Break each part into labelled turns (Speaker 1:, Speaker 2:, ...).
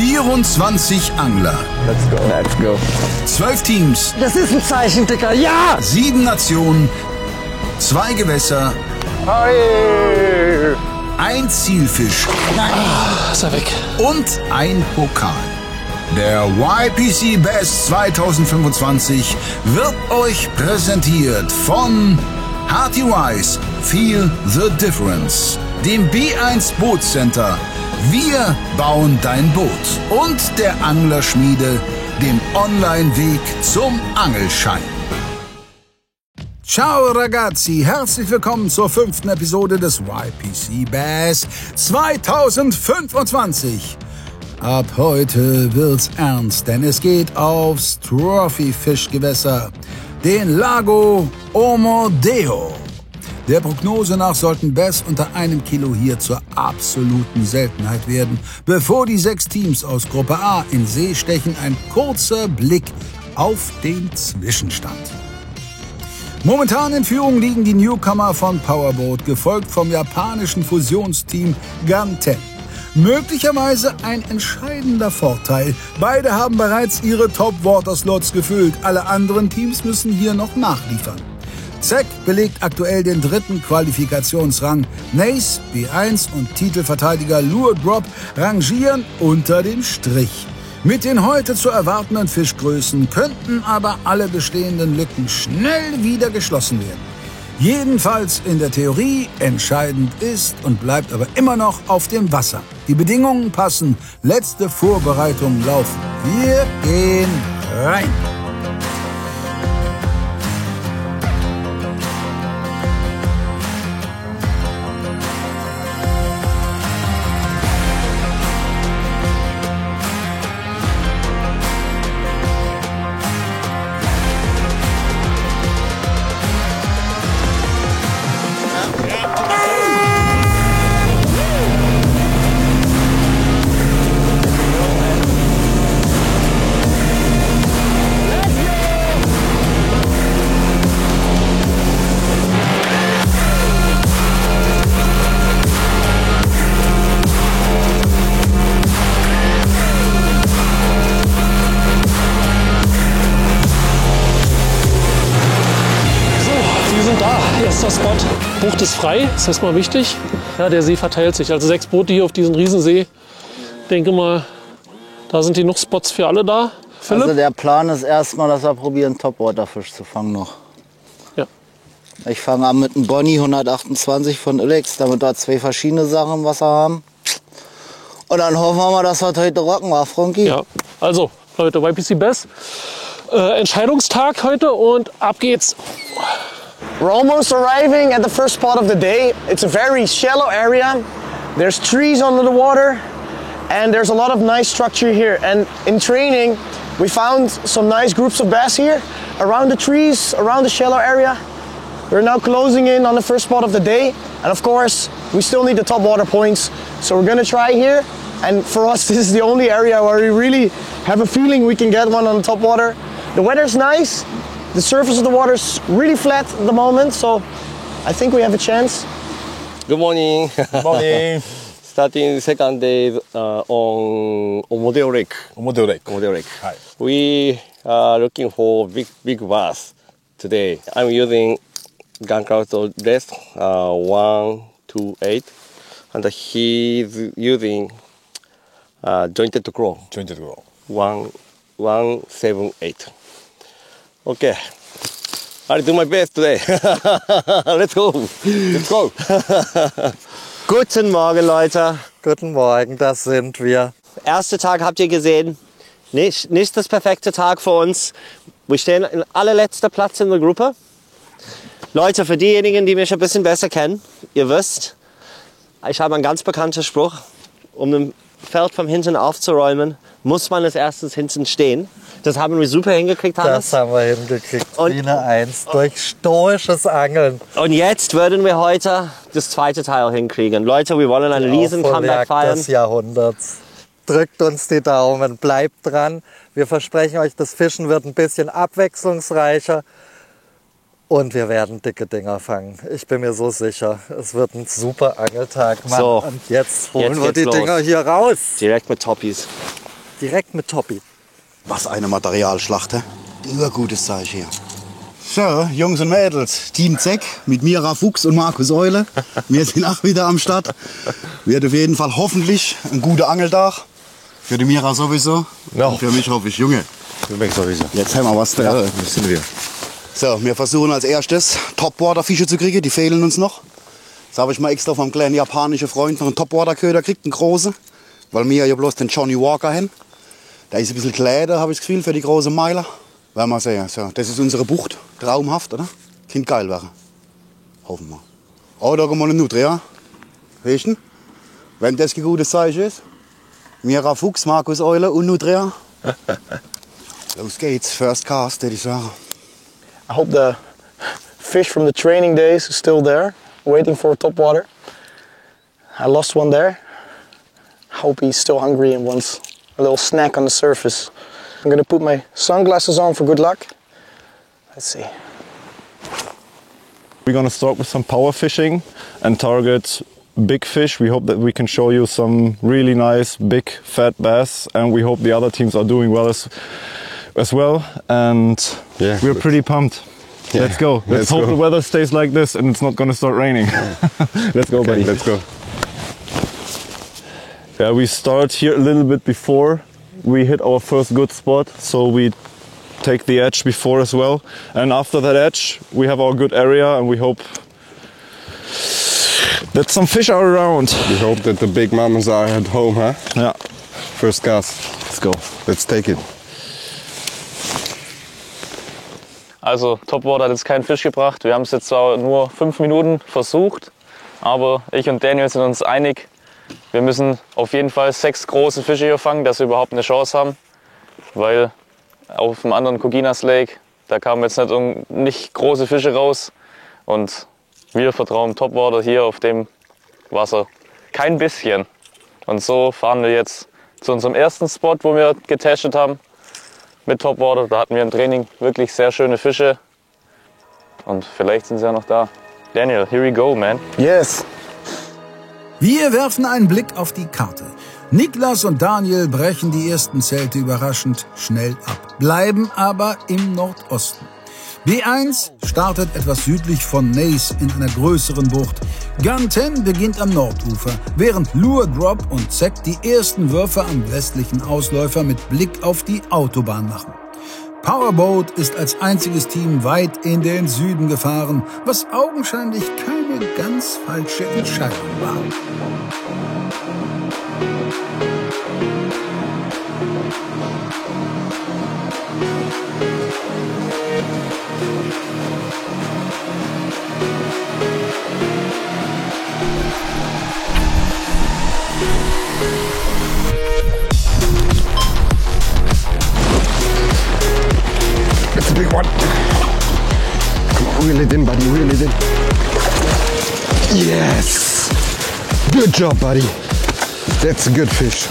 Speaker 1: 24 Angler.
Speaker 2: Let's go.
Speaker 1: 12 Teams.
Speaker 3: Das ist ein Zeichen, Dicker. Ja!
Speaker 1: 7 Nationen. 2 Gewässer.
Speaker 2: Hey.
Speaker 1: Ein Zielfisch.
Speaker 2: Ist er weg.
Speaker 1: Und ein Pokal. Der YPC Bass 2025 wird euch präsentiert von Hearty Wise, Feel the Difference, dem B1 Bootcenter, wir bauen dein Boot und der Anglerschmiede, dem Online-Weg zum Angelschein. Ciao ragazzi, herzlich willkommen zur 5. Episode des YPC Bass 2025. Ab heute wird's ernst, denn es geht aufs Trophy-Fischgewässer, den Lago Omodeo. Der Prognose nach sollten Bass unter 1 Kilo hier zur absoluten Seltenheit werden. Bevor die 6 Teams aus Gruppe A in See stechen, ein kurzer Blick auf den Zwischenstand. Momentan in Führung liegen die Newcomer von Powerboat, gefolgt vom japanischen Fusionsteam Ganten. Möglicherweise ein entscheidender Vorteil. Beide haben bereits ihre Top-Water-Slots gefüllt. Alle anderen Teams müssen hier noch nachliefern. Zec belegt aktuell den 3. Qualifikationsrang. Nace, B1 und Titelverteidiger Lure Drop rangieren unter dem Strich. Mit den heute zu erwartenden Fischgrößen könnten aber alle bestehenden Lücken schnell wieder geschlossen werden. Jedenfalls in der Theorie, entscheidend ist und bleibt aber immer noch auf dem Wasser. Die Bedingungen passen, letzte Vorbereitungen laufen. Wir gehen rein.
Speaker 2: Erster Spot. Bucht ist frei, das ist erstmal wichtig. Ja, der See verteilt sich. Also 6 Boote hier auf diesem Riesensee. Ich denke mal, da sind genug Spots für alle da. Philipp?
Speaker 3: Also der Plan ist erstmal, dass wir probieren, Topwaterfisch zu fangen noch.
Speaker 2: Ja.
Speaker 3: Ich fange an mit einem Bonnie 128 von Illex, damit wir 2 verschiedene Sachen im Wasser haben. Und dann hoffen wir mal, dass wir heute rocken, wa, Frankie?
Speaker 2: Ja, also Leute, YPC Bass. Entscheidungstag heute und ab geht's.
Speaker 4: We're almost arriving at the first spot of the day. It's a very shallow area. There's trees under the water and there's a lot of nice structure here. And in training, we found some nice groups of bass here around the trees, around the shallow area. We're now closing in on the first spot of the day. And of course, we still need the top water points. So we're gonna try here. And for us, this is the only area where we really have a feeling we can get one on the top water. The weather's nice. The surface of the water is really flat at the moment, so I think we have a chance.
Speaker 5: Good morning.
Speaker 4: Good morning.
Speaker 5: Starting second day on Omodeo Lake.
Speaker 4: Omodeo Lake.
Speaker 5: Omodeo Lake. Hi. We are looking for big bass today. I'm using Gunkraut Rest 128, and he's using jointed claw.
Speaker 4: Jointed claw.
Speaker 5: 178. Okay, I'll do my best today. Let's go. Let's go.
Speaker 6: Guten Morgen, Leute. Guten Morgen, das sind wir. Erster Tag habt ihr gesehen. Nicht das perfekte Tag für uns. Wir stehen in allerletzter Platz in der Gruppe. Leute, für diejenigen, die mich ein bisschen besser kennen, ihr wisst, ich habe einen ganz bekannten Spruch. Um das Feld von hinten aufzuräumen, muss man als erstes hinten stehen. Das haben wir super hingekriegt, Hannes.
Speaker 3: Das haben wir hingekriegt. Biene 1 durch stoisches Angeln.
Speaker 6: Und jetzt würden wir heute das zweite Teil hinkriegen. Leute, wir wollen einen riesen Comeback feiern.
Speaker 3: Des Jahrhunderts. Drückt uns die Daumen, bleibt dran. Wir versprechen euch, das Fischen wird ein bisschen abwechslungsreicher. Und wir werden dicke Dinger fangen. Ich bin mir so sicher. Es wird ein super Angeltag, Mann.
Speaker 6: So,
Speaker 3: und jetzt holen wir die
Speaker 6: los.
Speaker 3: Dinger hier raus.
Speaker 6: Direkt mit Toppies.
Speaker 3: direkt mit Toppi.
Speaker 7: Was eine Materialschlacht, hä? Urgutes Zeug hier. So, Jungs und Mädels, Team Zeck mit Mira Fuchs und Markus Eule. Wir sind auch wieder am Start. Wird auf jeden Fall hoffentlich ein guter Angeltag. Für die Mira sowieso.
Speaker 6: Ja.
Speaker 7: Und für mich hoffe ich, Junge.
Speaker 6: Für mich sowieso.
Speaker 7: Jetzt haben wir was da.
Speaker 6: Ja, das sind wir.
Speaker 7: So, wir versuchen als erstes Topwater-Fische zu kriegen. Die fehlen uns noch. Jetzt habe ich mal extra vom kleinen japanischen Freund noch einen Topwater-Köder gekriegt, einen großen. Weil wir ja bloß den Johnny Walker haben. Der ist ein bisschen kleiner, habe ich das Gefühl, für die großen Meiler. Werden wir sehen. So, das ist unsere Bucht. Traumhaft, oder? Kind geil werden. Hoffen wir. Oh, da kommen wir eine Nutria. Weißt du? Wenn das ein gutes Zeichen ist. Mira Fuchs, Markus Eule und Nutria. Los geht's. First cast, würde ich sagen.
Speaker 4: I hope the fish from the training days is still there, waiting for topwater. I lost one there. Hope he's still hungry and wants a little snack on the surface. I'm gonna put my sunglasses on for good luck. Let's see.
Speaker 8: We're gonna start with some power fishing and target big fish. We hope that we can show you some really nice big fat bass, and we hope the other teams are doing well as well. And
Speaker 9: Yeah.
Speaker 8: we're pretty pumped.
Speaker 9: Yeah.
Speaker 8: Let's go. Let's hope the weather stays like this and it's not gonna start raining. Let's go, buddy.
Speaker 9: Let's go.
Speaker 8: Yeah, we start here a little bit before we hit our first good spot, so we take the edge before as well. And after that edge, we have our good area, and we hope that some fish are around.
Speaker 9: We hope that the big mamas are at home, huh?
Speaker 8: Yeah,
Speaker 9: First cast.
Speaker 8: let's go.
Speaker 9: Let's take it.
Speaker 10: Also Topwater hat jetzt keinen Fisch gebracht. Wir haben es jetzt zwar nur 5 Minuten versucht, aber ich und Daniel sind uns einig, wir müssen auf jeden Fall 6 große Fische hier fangen, dass wir überhaupt eine Chance haben. Weil auf dem anderen Koginas Lake, da kamen jetzt nicht große Fische raus. Und wir vertrauen Topwater hier auf dem Wasser kein bisschen. Und so fahren wir jetzt zu unserem ersten Spot, wo wir getestet haben mit Topwater. Da hatten wir im Training wirklich sehr schöne Fische. Und vielleicht sind sie ja noch da. Daniel, here we go, man.
Speaker 4: Yes.
Speaker 1: Wir werfen einen Blick auf die Karte. Niklas und Daniel brechen die ersten Zelte überraschend schnell ab, bleiben aber im Nordosten. B1 startet etwas südlich von Nace in einer größeren Bucht. Gun 10 beginnt am Nordufer, während Lure Drop und Zeck die ersten Würfe am westlichen Ausläufer mit Blick auf die Autobahn machen. Powerboat ist als einziges Team weit in den Süden gefahren, was augenscheinlich keine ganz falsche Entscheidung war.
Speaker 9: It's a big one. Come on, reel it in, buddy, reel it in. Yes! Good job, buddy. That's a good fish.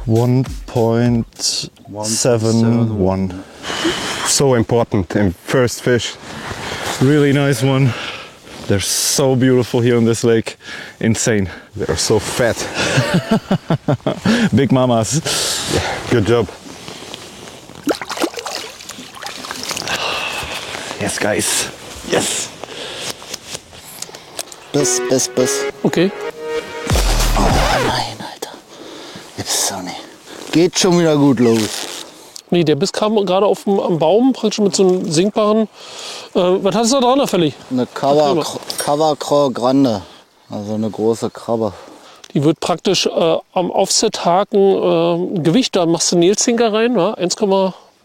Speaker 8: 1.71.
Speaker 9: So important in first fish.
Speaker 8: Really nice one. They're so beautiful here on this lake. Insane.
Speaker 9: They're so fat.
Speaker 8: Big mamas.
Speaker 9: Good job.
Speaker 8: Yes, guys. Yes.
Speaker 7: Biss.
Speaker 2: Okay.
Speaker 7: Oh nein, Alter. Gibt's doch nicht. Geht schon wieder gut los.
Speaker 2: Nee, der Biss kam gerade am Baum, praktisch mit so einem sinkbaren. Was hattest du da dran, Felli?
Speaker 7: Eine Cavacro Grande. Also eine große Krabbe.
Speaker 2: Die wird praktisch am Offset-Haken Gewicht, da machst du Nilszinker rein, ja, 1,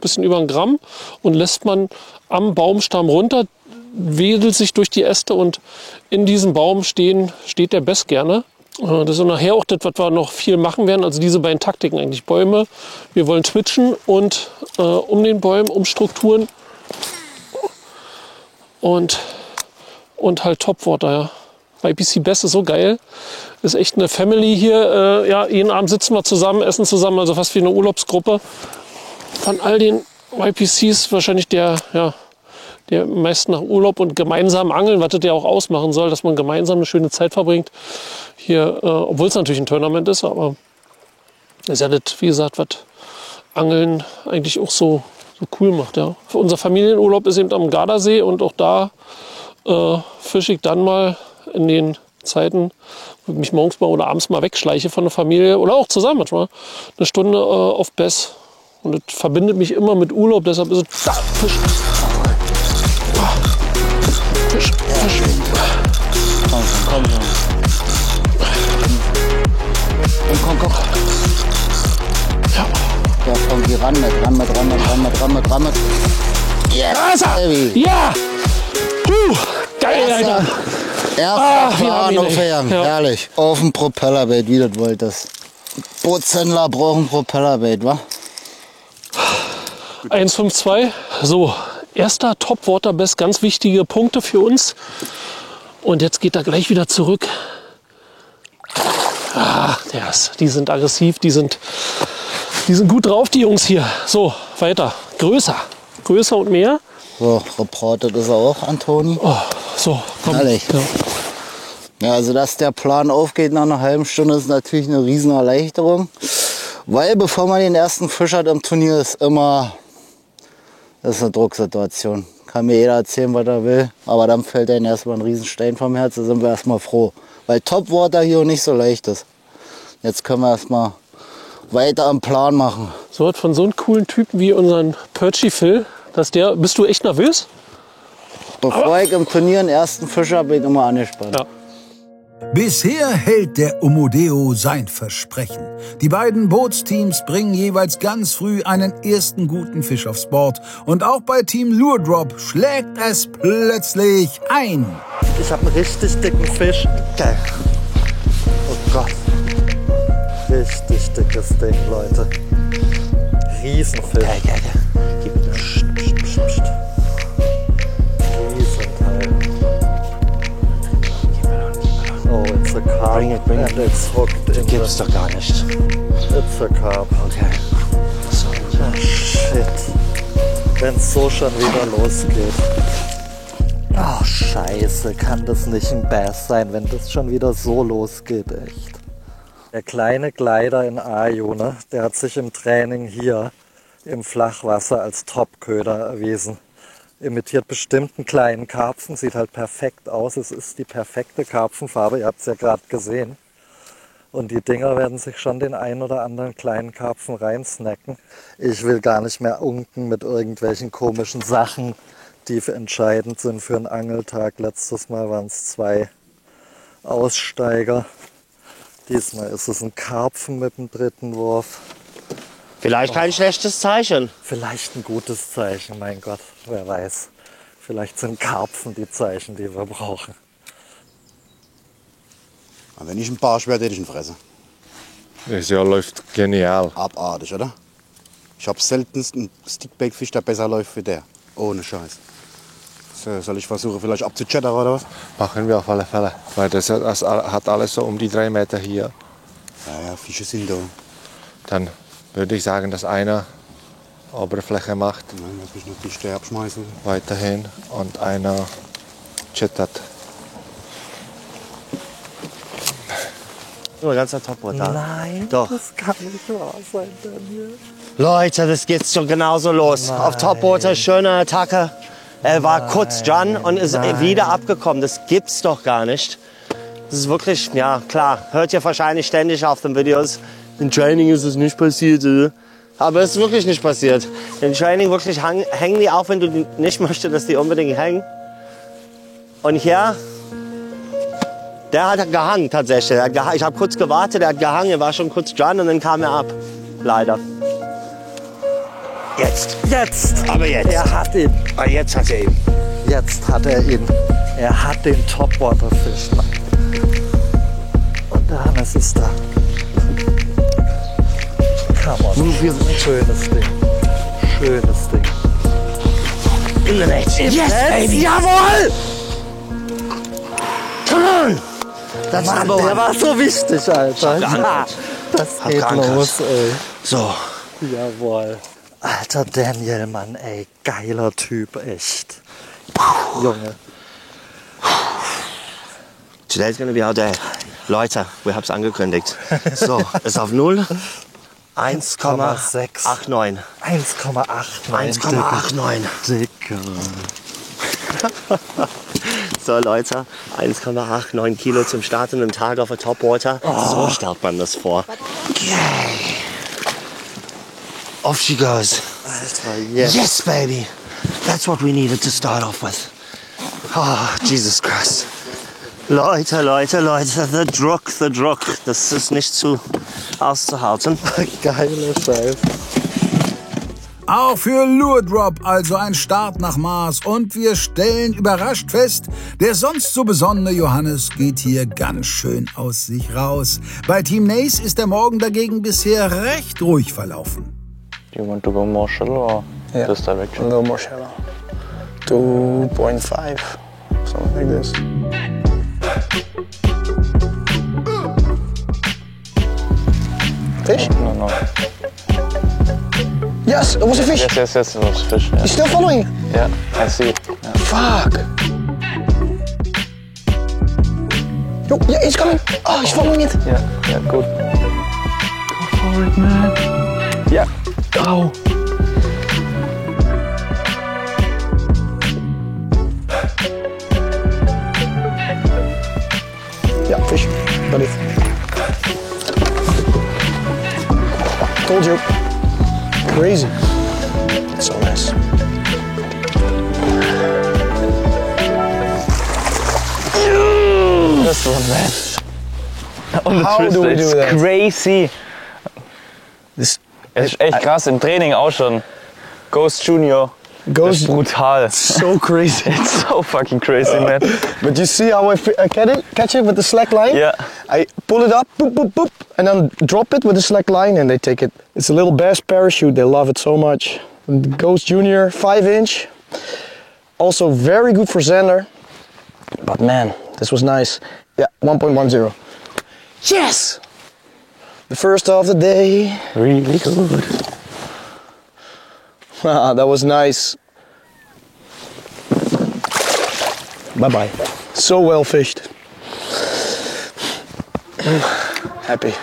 Speaker 2: bisschen über ein Gramm, und lässt man am Baumstamm runter, wedelt sich durch die Äste, und in diesem Baum steht der Biss gerne. Das ist nachher auch das, was wir noch viel machen werden, also diese beiden Taktiken eigentlich. Bäume, wir wollen twitchen und um den Bäumen, um Strukturen und halt Topwater, ja. YPC Bass ist so geil. Ist echt eine Family hier. Ja, jeden Abend sitzen wir zusammen, essen zusammen, also fast wie eine Urlaubsgruppe. Von all den YPCs wahrscheinlich der am meisten nach Urlaub und gemeinsam Angeln, was das ja auch ausmachen soll, dass man gemeinsam eine schöne Zeit verbringt. Hier, obwohl es natürlich ein Tournament ist, aber Das ist ja das, wie gesagt, was Angeln eigentlich auch so cool macht. Ja. Für unser Familienurlaub ist eben am Gardasee und auch da fische ich dann mal in den Zeiten, wo ich mich morgens mal oder abends mal wegschleiche von der Familie oder auch zusammen manchmal eine Stunde auf Bess. Und das verbindet mich immer mit Urlaub, deshalb ist es Fisch. Fisch, Fisch.
Speaker 7: Komm. Komm.
Speaker 2: Ja.
Speaker 7: Da kommt die ran mit.
Speaker 2: Yes! Ja! Geil, Alter!
Speaker 7: Erster Plan auf Fern, herrlich. Auf dem Propellerbait, wie du das wolltest. Bootshändler brauchen Propellerbait, wa?
Speaker 2: 1,52. So, erster Topwater Bass, ganz wichtige Punkte für uns. Und jetzt geht er gleich wieder zurück. Die sind aggressiv, die sind gut drauf, die Jungs hier. So, weiter. Größer und mehr.
Speaker 7: So, reportet ist er auch, Antoni.
Speaker 2: Oh, so, komm.
Speaker 7: Herrlich. Ja, also dass der Plan aufgeht nach einer halben Stunde, ist natürlich eine riesen Erleichterung. Weil bevor man den ersten Fisch hat im Turnier, ist immer, das ist eine Drucksituation. Kann mir jeder erzählen, was er will, aber dann fällt einem erstmal ein Riesenstein vom Herz, da sind wir erstmal froh. Weil Topwater hier nicht so leicht ist. Jetzt können wir erstmal weiter am Plan machen.
Speaker 2: So was von so einem coolen Typen wie unseren Perchy Phil, bist du echt nervös?
Speaker 7: Bevor ich im Turnier den ersten Fisch habe, bin ich immer angespannt.
Speaker 2: Ja.
Speaker 1: Bisher hält der Omodeo sein Versprechen. Die beiden Bootsteams bringen jeweils ganz früh einen ersten guten Fisch aufs Board. Und auch bei Team Lure Drop schlägt es plötzlich ein.
Speaker 3: Ich habe einen richtig dicken Fisch. Geil. Oh Gott. Richtig dickes Ding, Leute. Riesenfisch.
Speaker 6: Geil. Gib mir das.
Speaker 3: Riesenteil. Oh, it's a carp.
Speaker 6: Bring it.
Speaker 3: And it's hooked in
Speaker 6: Gibt's doch gar nicht.
Speaker 3: It's a carp.
Speaker 6: Okay.
Speaker 3: Ah, shit. Wenn's so schon wieder losgeht. Oh, scheiße. Kann das nicht ein Bass sein, wenn das schon wieder so losgeht, echt. Der kleine Gleider in Ajo, ne, der hat sich im Training hier im Flachwasser als Topköder erwiesen. Imitiert bestimmt einen kleinen Karpfen, sieht halt perfekt aus. Es ist die perfekte Karpfenfarbe, ihr habt es ja gerade gesehen. Und die Dinger werden sich schon den einen oder anderen kleinen Karpfen reinsnacken. Ich will gar nicht mehr unken mit irgendwelchen komischen Sachen, die entscheidend sind für einen Angeltag. Letztes Mal waren es 2 Aussteiger. Diesmal ist es ein Karpfen mit dem dritten Wurf.
Speaker 6: Vielleicht kein schlechtes Zeichen.
Speaker 3: Vielleicht ein gutes Zeichen, mein Gott, wer weiß. Vielleicht sind Karpfen die Zeichen, die wir brauchen.
Speaker 7: Wenn ich ein Barsch wäre, hätte ich ihn fressen.
Speaker 8: Das Jahr läuft genial.
Speaker 7: Abartig, oder? Ich habe selten einen Stickbaitfisch, der besser läuft wie der. Ohne Scheiß. Soll ich versuchen, vielleicht abzuchattern oder was?
Speaker 8: Machen wir auf alle Fälle. Weil das hat alles so um die 3 Meter hier.
Speaker 7: Ja, Fische sind da.
Speaker 8: Dann würde ich sagen, dass einer Oberfläche macht.
Speaker 7: Nein, lass mich noch die Stäbe abschmeißen.
Speaker 8: Weiterhin. Und einer chattert.
Speaker 6: Nur ganzer Topwater.
Speaker 3: Nein,
Speaker 6: Doch.
Speaker 3: das kann nicht wahr sein, Daniel.
Speaker 6: Leute, das geht schon genauso los.
Speaker 3: Nein.
Speaker 6: Auf Topwater, schöne Attacke. Er war kurz dran und ist wieder abgekommen. Das gibt's doch gar nicht. Das ist wirklich, ja klar, hört ihr wahrscheinlich ständig auf den Videos. Im Training ist es nicht passiert. Aber es ist wirklich nicht passiert. Im Training wirklich hängen die auf, wenn du nicht möchtest, dass die unbedingt hängen. Und hier, der hat gehangen tatsächlich. Ich habe kurz gewartet, er hat gehangen, er war schon kurz dran und dann kam er ab. Leider. Jetzt. Aber jetzt.
Speaker 3: Er hat ihn.
Speaker 6: Ah, jetzt hat er ihn.
Speaker 3: Jetzt hat er ihn. Er hat den Topwaterfisch. Und der Hannes ist da. Come on. Schönes Ding. Schönes Ding.
Speaker 6: In the net. Yes, baby.
Speaker 3: Jawohl!
Speaker 6: Come on. Das
Speaker 3: Mann, der war so wichtig, Alter. Ja, das geht los, ey.
Speaker 6: So.
Speaker 3: Jawohl. Alter Daniel, Mann, ey. Geiler Typ, echt. Junge.
Speaker 6: Today's gonna be our day. Leute, wir haben es angekündigt. So, ist auf 0. 1,89. 1,89.
Speaker 3: Dicker.
Speaker 6: So Leute, 1,89 Kilo zum Starten im Tag auf der Topwater. So stellt man das vor. Okay. Off she goes.
Speaker 3: Alter, yes.
Speaker 6: Yes, baby. That's what we needed to start off with. Oh, Jesus Christ. Leute, the Druck. Das ist nicht zu auszuhalten.
Speaker 3: Geile Scheiße.
Speaker 1: Auch für Lure Drop also ein Start nach Mars und wir stellen überrascht fest, der sonst so besonnene Johannes geht hier ganz schön aus sich raus. Bei Team Nace ist der Morgen dagegen bisher recht ruhig verlaufen.
Speaker 10: Do you want to go more shallow or this direction?
Speaker 4: A little more shallow. 2.5, something like this. Fish?
Speaker 10: No.
Speaker 4: Yes, it was a fish.
Speaker 10: Yes, it was a fish. Yeah.
Speaker 4: You're still following?
Speaker 10: Yeah, I see it. Yeah.
Speaker 4: Fuck. Yo, yeah, he's coming. Oh, he's following it.
Speaker 10: Yeah, good. Go for it, man. Yeah, go.
Speaker 4: Yeah, fish. Got it. Told you. Crazy. It's so nice.
Speaker 10: This one, man. Und
Speaker 4: How
Speaker 10: Twist
Speaker 4: do we do
Speaker 10: is
Speaker 4: that?
Speaker 10: crazy. Es ist echt krass, im Training auch schon. Ghost Junior. Das ist brutal.
Speaker 4: So crazy.
Speaker 10: It's so fucking crazy, man.
Speaker 4: But you see how I catch it with the slack line?
Speaker 10: Yeah.
Speaker 4: I pull it up, boop, boop, boop, and then drop it with the slack line and they take it. It's a little bass parachute, they love it so much. And Ghost Junior, 5-inch. Also very good for Xander. But man, this was nice. Yeah, 1.10. Yes! The first of the day.
Speaker 10: Really good.
Speaker 4: Ah, that was nice. Bye-bye. So well fished. Happy.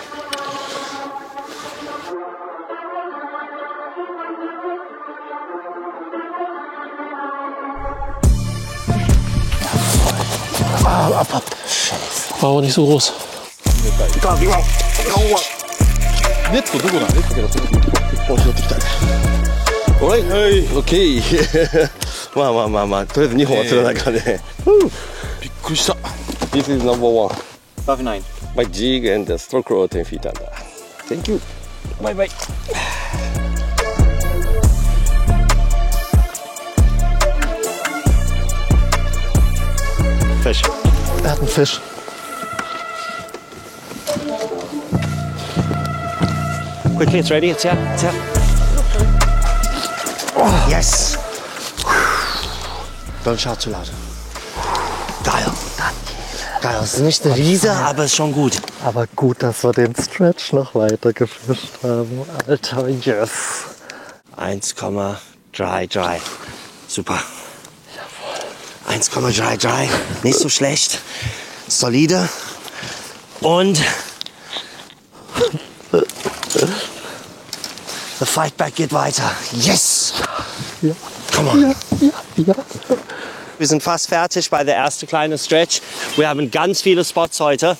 Speaker 2: Ab. War aber nicht so groß.
Speaker 7: ネットどこだ？ネットから取ってきた。おい、オッケー。まあ、とりあえず2本は釣らないからね。びっくりした。This is number one.
Speaker 11: 5-9.
Speaker 7: My jig and the stroke roll 10 feet under. Thank you. Bye bye.
Speaker 3: Fisch. Er hat einen Fisch.
Speaker 6: Quickly, it's ready. It's here. Oh, yes. Don't shout zu laut. Geil. Geil. Es ist nicht eine Riese, aber ist schon gut.
Speaker 3: Aber gut, dass wir den Stretch noch weiter gefischt haben. Alter, yes.
Speaker 6: 1,33. Super. 1,33. Nicht so schlecht. Solide. Und the fight back geht weiter. Yes!
Speaker 3: Ja.
Speaker 6: Come on.
Speaker 3: Ja.
Speaker 6: Wir sind fast fertig bei der ersten kleinen Stretch. Wir haben ganz viele Spots heute.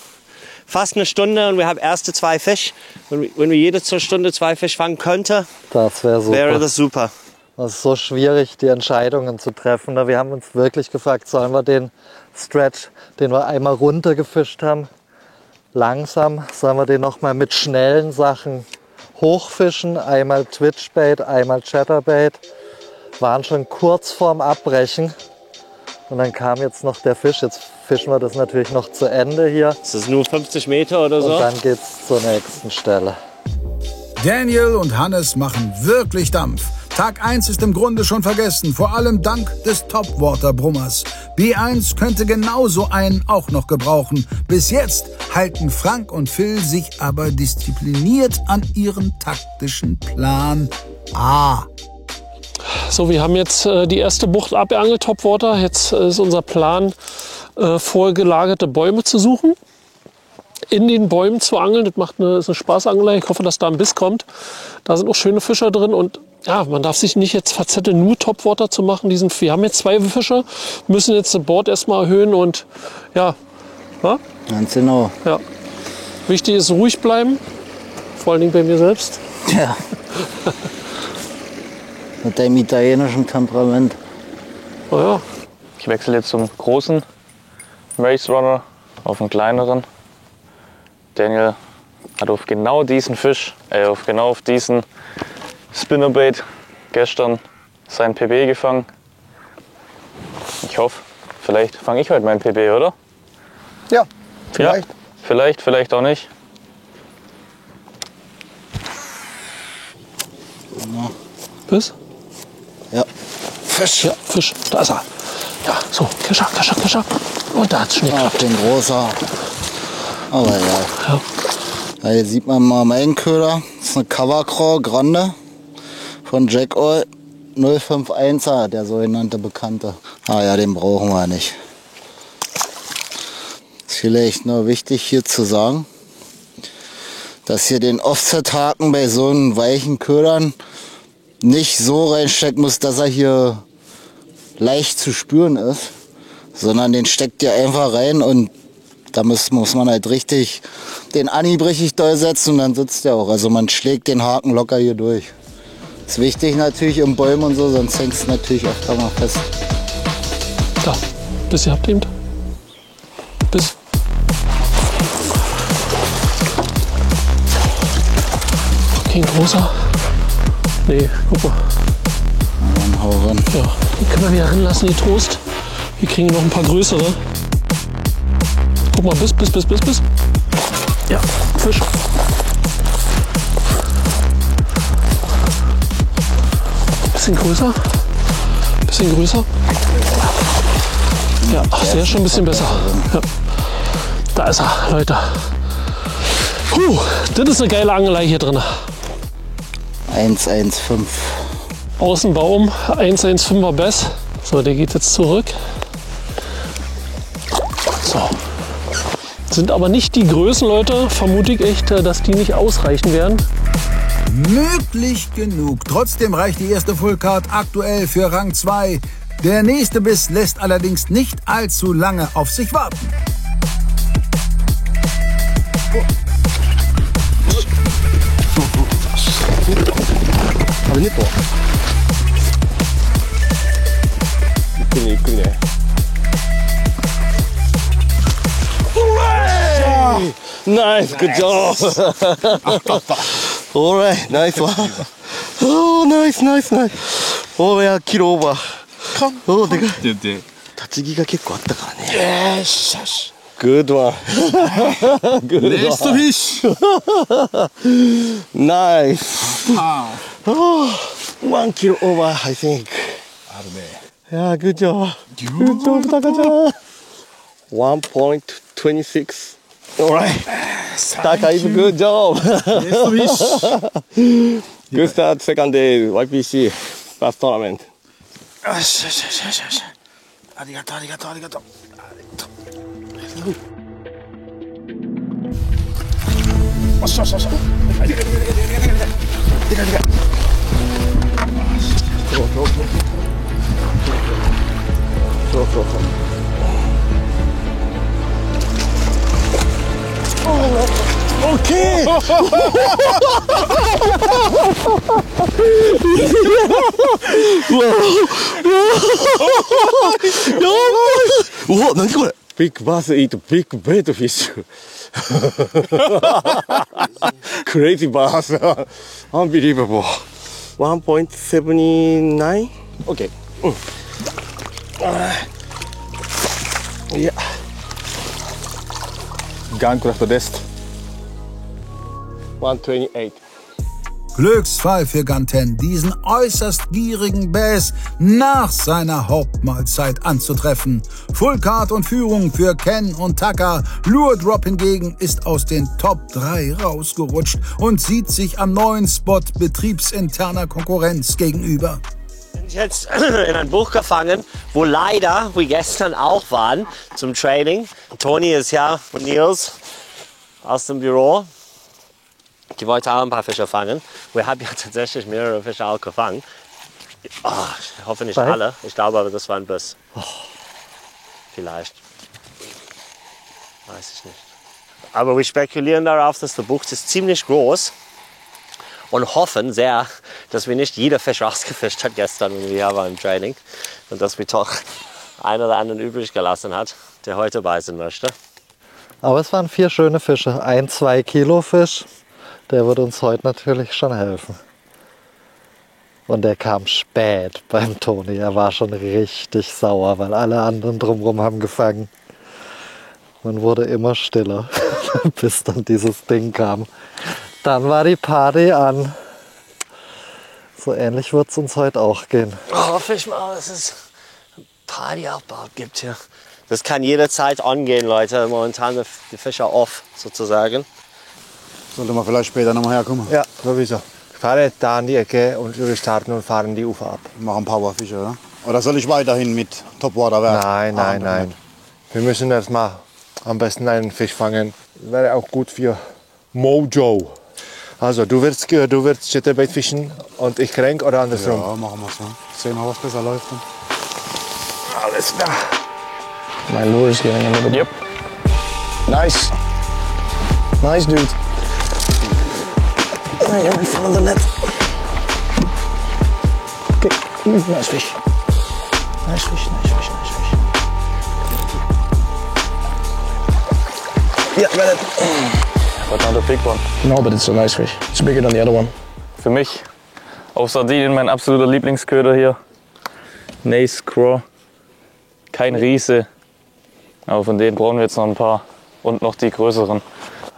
Speaker 6: Fast eine Stunde und wir haben erste 2 Fisch. Wenn wir jede Stunde 2 Fisch fangen könnten,
Speaker 3: das wäre
Speaker 6: das super.
Speaker 3: Es ist so schwierig, die Entscheidungen zu treffen. Wir haben uns wirklich gefragt, sollen wir den Stretch, den wir einmal runtergefischt haben, langsam, sollen wir den noch mal mit schnellen Sachen hochfischen? Einmal Twitchbait, einmal Chatterbait. Waren schon kurz vorm Abbrechen. Und dann kam jetzt noch der Fisch. Jetzt fischen wir das natürlich noch zu Ende hier.
Speaker 6: Das ist nur 50 Meter oder so.
Speaker 3: Und dann geht's zur nächsten Stelle.
Speaker 1: Daniel und Hannes machen wirklich Dampf. Tag 1 ist im Grunde schon vergessen, vor allem dank des Topwater-Brummers. B1 könnte genauso einen auch noch gebrauchen. Bis jetzt halten Frank und Phil sich aber diszipliniert an ihren taktischen Plan A.
Speaker 2: So, wir haben jetzt die erste Bucht abgeangelt, Topwater. Jetzt ist unser Plan, vorgelagerte Bäume zu suchen. in den Bäumen zu angeln. Das ist eine Spaßangelei. Ich hoffe, dass da ein Biss kommt. Da sind auch schöne Fischer drin und ja, man darf sich nicht jetzt verzetteln, nur Topwater zu machen. Wir haben jetzt 2 Fische, müssen jetzt das Board erstmal erhöhen und ja. Ja?
Speaker 11: Ganz genau.
Speaker 2: Ja. Wichtig ist ruhig bleiben, vor allen Dingen bei mir selbst.
Speaker 11: Ja. Mit deinem italienischen Temperament.
Speaker 2: Oh ja.
Speaker 10: Ich wechsle jetzt zum großen Race Runner auf einen kleineren. Daniel hat auf genau diesen Fisch, auf diesen Spinnerbait gestern sein PB gefangen. Ich hoffe, vielleicht fange ich heute mein PB, oder?
Speaker 3: Ja, vielleicht.
Speaker 10: Ja, vielleicht auch nicht.
Speaker 2: Biss?
Speaker 11: Ja.
Speaker 2: Fisch. Ja, Fisch. Da ist er. Ja, so, Kescher. Und da hat's schon geklappt.
Speaker 11: Ach, den großer. Aber ja. Ja. Hier sieht man mal meinen Köder. Das ist eine Cover Craw Grande von Jack Oil 051er, der sogenannte Bekannte. Ah ja, den brauchen wir nicht. Ist vielleicht nur wichtig hier zu sagen, dass hier den Offset-Haken bei so einen weichen Ködern nicht so reinstecken muss, dass er hier leicht zu spüren ist, sondern den steckt ihr einfach rein und da muss man halt richtig den Anhieb richtig doll setzen und dann sitzt der auch. Also man schlägt den Haken locker hier durch. Ist wichtig natürlich im Bäumen und so, sonst hängst du natürlich öfter mal fest.
Speaker 2: Da, Biss ihr habt eben. Biss. Okay, ein großer. Nee, guck mal.
Speaker 11: Dann hau ran.
Speaker 2: Ja, die können wir wieder ranlassen, die Toast. Wir kriegen noch ein paar größere. Guck mal, Biss. Ja, Fisch. Bisschen größer. Ja, ach, der ist schon ein bisschen besser. Ja. Da ist er, Leute. Puh, das ist eine geile Angelei hier drin.
Speaker 11: 115.
Speaker 2: Außenbaum, 115er Bass. So, der geht jetzt zurück. So. Sind aber nicht die Größen, Leute. Vermute ich echt, dass die nicht ausreichen werden.
Speaker 1: Möglich genug. Trotzdem reicht die erste Fullcard aktuell für Rang 2. Der nächste Biss lässt allerdings nicht allzu lange auf sich warten.
Speaker 5: Nice, good job. All right, nice one. Oh, nice. Oh, yeah, kilo over. Oh, でかい。立ち木が結構あったからね。よし。Good one. Good one. Next fish. Nice. Oh, 1 kilo over, I think. あるね。Yeah, good job. Good job, タカちゃん。1.26. All right. Taka is good job. Next fish. Good start, second day, YPC last tournament. よし。ありがとう。よし。でかい。そう。Okay! Whoa, 何これ Big bass eat big bait fish. Crazy bass. Unbelievable. 1.79? Okay. Yeah. Gankraft Podest. 128.
Speaker 1: Glücksfall für Ganten, diesen äußerst gierigen Bass nach seiner Hauptmahlzeit anzutreffen. Fullcard und Führung für Ken und Taka. Lure Drop hingegen ist aus den Top 3 rausgerutscht und sieht sich am neuen Spot betriebsinterner Konkurrenz gegenüber.
Speaker 6: Ich bin jetzt in ein Buch gefangen, wo leider wir gestern auch waren zum Training. Toni ist ja von Nils. aus dem Büro. Die wollte auch ein paar Fische fangen. Wir haben ja tatsächlich mehrere Fische auch gefangen. Oh, ich hoffe nicht alle. Ich glaube aber, das war ein Biss. Oh. Vielleicht. Weiß ich nicht. Aber wir spekulieren darauf, dass der Bucht ist ziemlich groß. Und hoffen sehr, dass wir nicht jeder Fisch rausgefischt hat gestern, wenn wir hier waren im Training. Und dass wir doch einen oder anderen übrig gelassen hat, der heute beißen möchte.
Speaker 3: Aber es waren 4 schöne Fische. Ein 2 Kilo Fisch. Der wird uns heute natürlich schon helfen. Und der kam spät beim Toni. Er war schon richtig sauer, weil alle anderen drumherum haben gefangen. Man wurde immer stiller, bis dann dieses Ding kam. Dann war die Party an. So ähnlich wird es uns heute auch gehen.
Speaker 6: Hoffe ich mal, dass es Partyaufbau gibt hier. Das kann jederzeit angehen, Leute. Momentan sind die Fischer off, sozusagen.
Speaker 7: Sollte man vielleicht später nochmal herkommen?
Speaker 5: Ja, sowieso. Ich fahre da an die Ecke und wir starten und fahren die Ufer ab.
Speaker 7: Wir machen Powerfische, oder? Oder soll ich weiterhin mit Topwater werfen?
Speaker 5: Nein. Wir müssen erst mal am besten einen Fisch fangen. Wäre auch gut für Mojo. Also du wirst Chatterbait fischen und ich Kränk oder andersrum?
Speaker 7: Ja, machen wir so. Sehen wir, was besser läuft. Dann.
Speaker 5: Alles klar.
Speaker 4: My lure is getting a little bit. Yep. Nice. Nice, dude. Right here in front of the net. Okay. Nice fish. Nice fish, nice fish, nice fish. Yeah, got it.
Speaker 10: But not a big one.
Speaker 4: No, but it's a nice fish. It's bigger than the other one.
Speaker 10: Für mich auf Sardinien mein absoluter Lieblingsköder hier. Nace Craw. Kein Riese. Aber von denen brauchen wir jetzt noch ein paar. Und noch die größeren.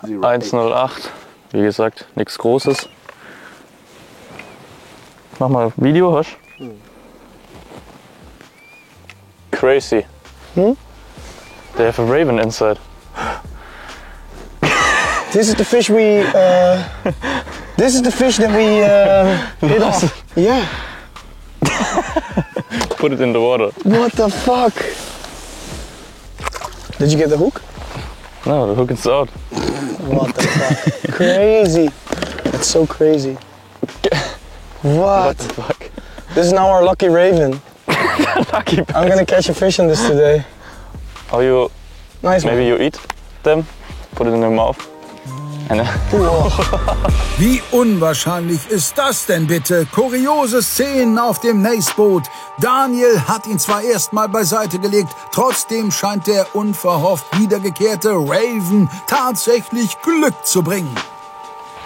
Speaker 10: 1,08. Wie gesagt, nichts Großes. Mach mal Video, Hirsch. Crazy. They have a raven inside.
Speaker 4: This is the fish we. This is the fish that we hit off. Yeah.
Speaker 10: Put it in the water.
Speaker 4: What the fuck? Did you get the hook?
Speaker 10: No, the hook is out.
Speaker 4: What the fuck? Crazy. That's so crazy. What
Speaker 10: the fuck?
Speaker 4: This is now our lucky raven.
Speaker 10: Lucky
Speaker 4: I'm gonna catch a fish on this today.
Speaker 10: Are you?
Speaker 4: Nice.
Speaker 10: Maybe you eat them, put it in your mouth.
Speaker 1: Wie unwahrscheinlich ist das denn bitte? Kuriose Szenen auf dem Nace-Boot. Daniel hat ihn zwar erstmal beiseite gelegt, trotzdem scheint der unverhofft wiedergekehrte Raven tatsächlich Glück zu bringen.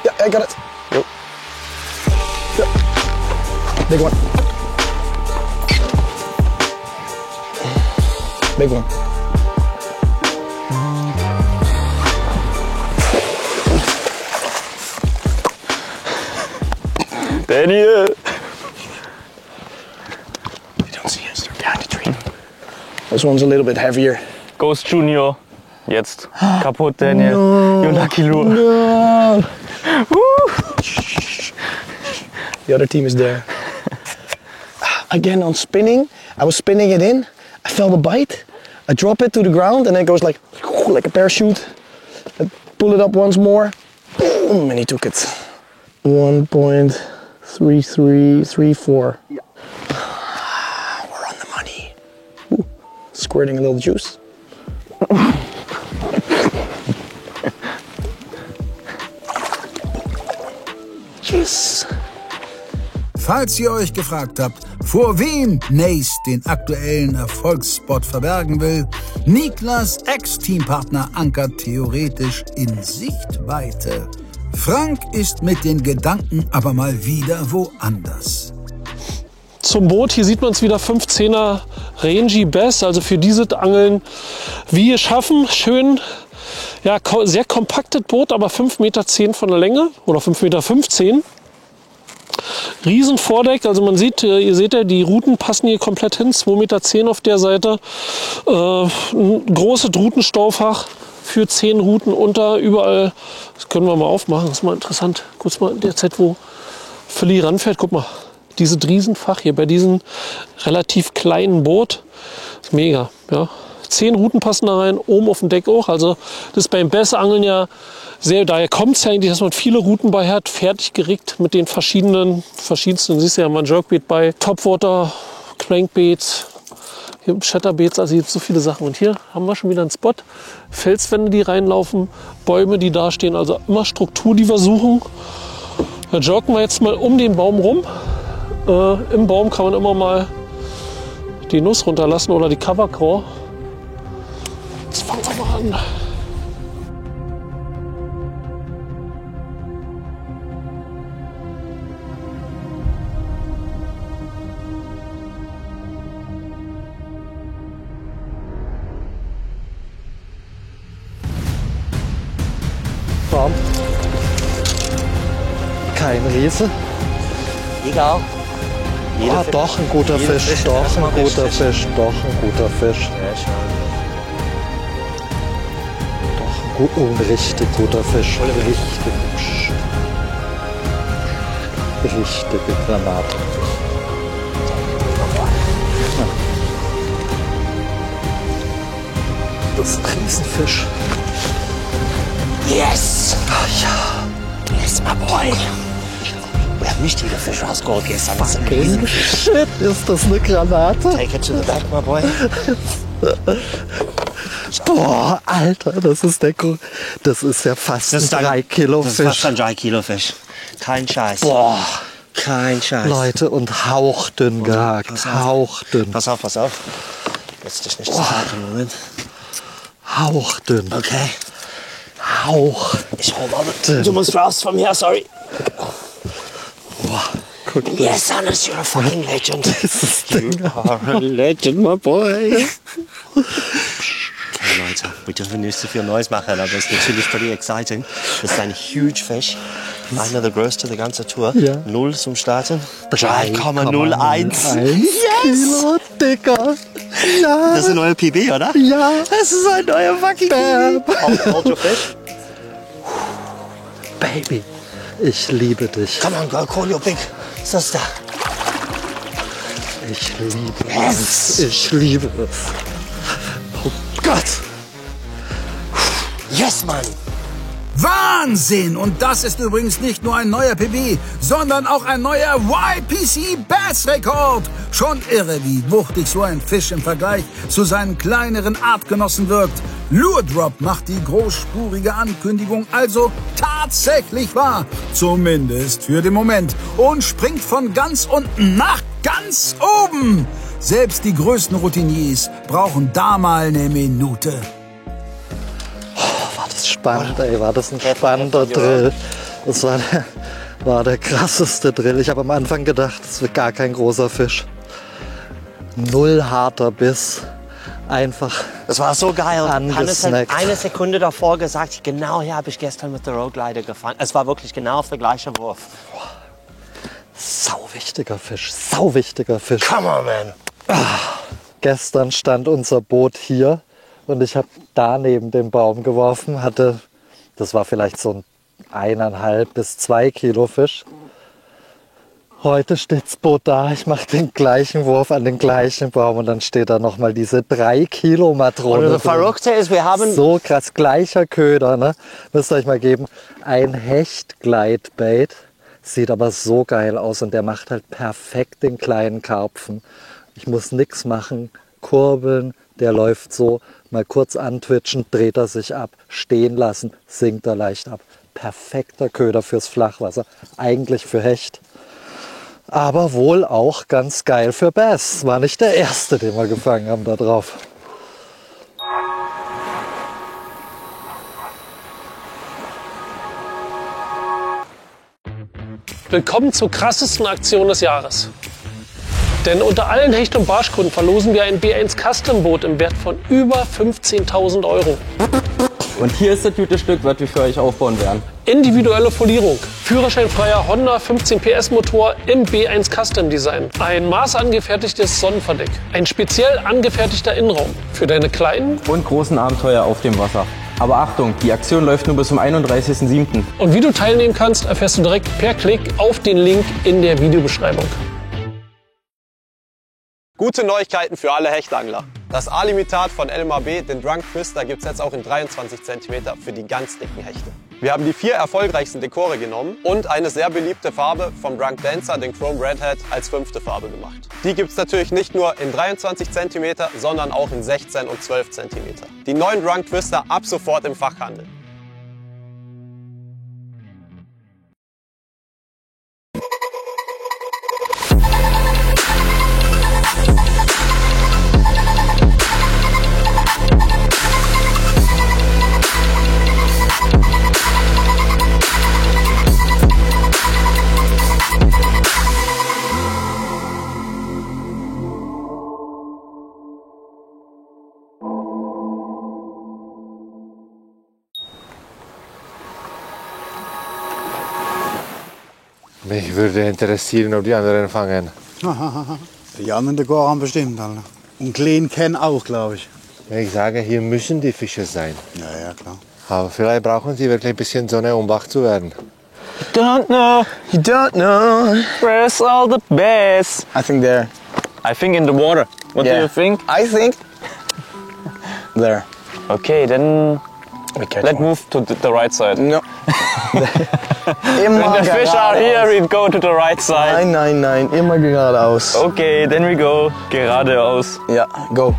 Speaker 4: Ja, I got it.
Speaker 10: Jo.
Speaker 4: Ja. Big one. Big one.
Speaker 10: Daniel!
Speaker 4: You don't see us, they're behind the tree. This one's a little bit heavier.
Speaker 10: Ghost Junior. Jetzt. Kaputt, Daniel.
Speaker 4: No.
Speaker 10: You lucky lure.
Speaker 4: No. The other team is there. Again on spinning. I was spinning it in. I felt a bite. I drop it to the ground and it goes like a parachute. I pull it up once more. Boom, and he took it. 1.3334. Yeah. We're on the money. Ooh, squirting a little juice. Yes.
Speaker 1: Falls ihr euch gefragt habt, vor wem Nace den aktuellen Erfolgsspot verbergen will, Niklas Ex-Teampartner ankert theoretisch in Sichtweite. Frank ist mit den Gedanken aber mal wieder woanders.
Speaker 2: Zum Boot, hier sieht man es wieder, 15er Rangy Bass, also für diese Angeln wie es schaffen. Schön, ja, sehr kompaktes Boot, aber 5,10 Meter von der Länge oder 5,15 Meter. Riesen Vordeck, also man sieht, ihr seht ja, die Ruten passen hier komplett hin, 2,10 Meter auf der Seite. Ein großes Rutenstaufach für 10 Ruten unter, überall. Das können wir mal aufmachen, das ist mal interessant. Kurz mal in der Zeit, wo Philly ranfährt, guck mal, dieses Riesenfach hier bei diesem relativ kleinen Boot. Das ist mega, ja. 10 Routen passen da rein, oben auf dem Deck auch. Also das ist beim Bassangeln ja sehr, daher kommt es ja eigentlich, dass man viele Routen bei hat, fertig gerickt mit den verschiedensten, siehst du ja mal ein Jerkbait bei, Topwater, Crankbaits, hier Chatterbaits, also hier gibt es so viele Sachen. Und hier haben wir schon wieder einen Spot, Felswände, die reinlaufen, Bäume, die da stehen, also immer Struktur, die wir suchen. Da joggen wir jetzt mal um den Baum rum. Im Baum kann man immer mal die Nuss runterlassen oder die Covercraw. Jetzt fangen wir mal an.
Speaker 3: Baum. Kein Riese.
Speaker 6: Egal.
Speaker 3: Ah, doch ein guter Fisch, doch ein guter Fisch, doch ein guter Fisch. Doch ein richtig guter Fisch, richtig hübsch. Richtige Granate. Das ist ein Riesenfisch.
Speaker 6: Yes!
Speaker 3: Ah, ja.
Speaker 6: Yes, my boy. Wir haben nicht viele Fische rausgeholt gestern. Das ist ein
Speaker 3: Fucking
Speaker 6: Riesenfisch.
Speaker 3: Shit, ist das eine Granate?
Speaker 6: Take it to the back, my boy.
Speaker 3: Boah, Alter, das ist ja fast ein 3 Kilo Fisch.
Speaker 6: Das ist fast ein 3 Kilo Fisch. Kein Scheiß.
Speaker 3: Boah.
Speaker 6: Kein Scheiß.
Speaker 3: Leute, und hauchdünn gehakt. Hauchdünn.
Speaker 6: Pass auf, pass auf. Jetzt dich nicht zu halten, Moment.
Speaker 3: Hauchdünn.
Speaker 6: Okay.
Speaker 3: Hauch.
Speaker 6: Ich hol mal mit. Du musst raus von mir, sorry.
Speaker 3: Boah, guck mal.
Speaker 6: Yes, Hannes, you're a fucking legend.
Speaker 3: Dieses Ding.
Speaker 6: You are a legend, my boy. Okay, Leute, wir dürfen nicht so viel Neues machen, aber es ist natürlich pretty exciting. Das ist ein huge Fish. Einer der größten der ganzen Tour.
Speaker 3: Ja.
Speaker 6: 0 zum Starten.
Speaker 3: 3,01
Speaker 6: Yes!
Speaker 3: Kilo, Dicker. Ja.
Speaker 6: Das ist ein neuer PB, oder?
Speaker 3: Ja.
Speaker 6: Das ist ein neuer fucking PB. Hold your fish.
Speaker 3: Baby, ich liebe dich.
Speaker 6: Come on, girl, call your big sister.
Speaker 3: Ich liebe
Speaker 6: Yes.
Speaker 3: es. Ich liebe es. Oh Gott.
Speaker 6: Yes, Mann.
Speaker 1: Wahnsinn! Und das ist übrigens nicht nur ein neuer PB, sondern auch ein neuer YPC Bass Rekord. Schon irre, wie wuchtig so ein Fisch im Vergleich zu seinen kleineren Artgenossen wirkt. Lure Drop macht die großspurige Ankündigung also tatsächlich wahr. Zumindest für den Moment. Und springt von ganz unten nach ganz oben. Selbst die größten Routiniers brauchen da mal eine Minute.
Speaker 3: War das spannend, ey. War das ein spannender Drill. Das war der krasseste Drill. Ich habe am Anfang gedacht, das wird gar kein großer Fisch. 0 harter Biss. Einfach.
Speaker 6: Das war so geil. Hannes hat
Speaker 3: angesnackt.
Speaker 6: eine Sekunde davor gesagt, genau hier habe ich gestern mit der Roguelider gefangen. Es war wirklich genau auf der gleichen Wurf.
Speaker 3: Sauwichtiger Fisch. Sauwichtiger Fisch.
Speaker 6: Come on, man.
Speaker 3: Gestern stand unser Boot hier und ich habe da neben dem Baum geworfen. Das war vielleicht so ein 1,5 bis 2 Kilo Fisch. Heute steht das Boot da, ich mache den gleichen Wurf an den gleichen Baum und dann steht da nochmal diese 3 Kilo Matrone.
Speaker 6: Und das Verrückte ist, wir haben...
Speaker 3: So krass, gleicher Köder, ne? Müsst ihr euch mal geben. Ein Hecht-Gleitbait, sieht aber so geil aus und der macht halt perfekt den kleinen Karpfen. Ich muss nichts machen, kurbeln, der läuft so, mal kurz antwitschen, dreht er sich ab, stehen lassen, sinkt er leicht ab. Perfekter Köder fürs Flachwasser, eigentlich für Hecht. Aber wohl auch ganz geil für Bass. War nicht der erste, den wir gefangen haben da drauf.
Speaker 2: Willkommen zur krassesten Aktion des Jahres. Denn unter allen Hecht- und Barschkunden verlosen wir ein B1 Custom Boot im Wert von über 15.000 €.
Speaker 12: Und hier ist das gute Stück, was wir für euch aufbauen werden.
Speaker 2: Individuelle Folierung, führerscheinfreier Honda 15 PS Motor im B1 Custom Design, ein maßangefertigtes Sonnenverdeck, ein speziell angefertigter Innenraum für deine kleinen
Speaker 12: und großen Abenteuer auf dem Wasser. Aber Achtung, die Aktion läuft nur bis zum 31.07.
Speaker 2: Und wie du teilnehmen kannst, erfährst du direkt per Klick auf den Link in der Videobeschreibung.
Speaker 13: Gute Neuigkeiten für alle Hechtangler. Das A-Limitat von LMAB, den Drunk Twister, gibt es jetzt auch in 23 cm für die ganz dicken Hechte. Wir haben die 4 erfolgreichsten Dekore genommen und eine sehr beliebte Farbe vom Drunk Dancer, den Chrome Redhead, als 5. Farbe gemacht. Die gibt es natürlich nicht nur in 23 cm, sondern auch in 16 und 12 cm. Die neuen Drunk Twister ab sofort im Fachhandel.
Speaker 14: Mich würde interessieren, ob die anderen fangen.
Speaker 7: Die anderen Dekore haben bestimmt alle. Und Klein kennen auch, glaube ich.
Speaker 14: Ich sage, hier müssen die Fische sein.
Speaker 7: Ja, klar.
Speaker 14: Aber vielleicht brauchen sie wirklich ein bisschen Sonne, um wach zu werden.
Speaker 4: You don't know, you don't know.
Speaker 10: Where's all the bass?
Speaker 4: I think there.
Speaker 10: I think in the water. What do you think?
Speaker 4: I think there.
Speaker 10: Okay, then let's move to the right side.
Speaker 4: No.
Speaker 10: When the fish are here, we go to the right side.
Speaker 4: Nein, immer geradeaus.
Speaker 10: Okay, then we go geradeaus.
Speaker 4: Ja, go.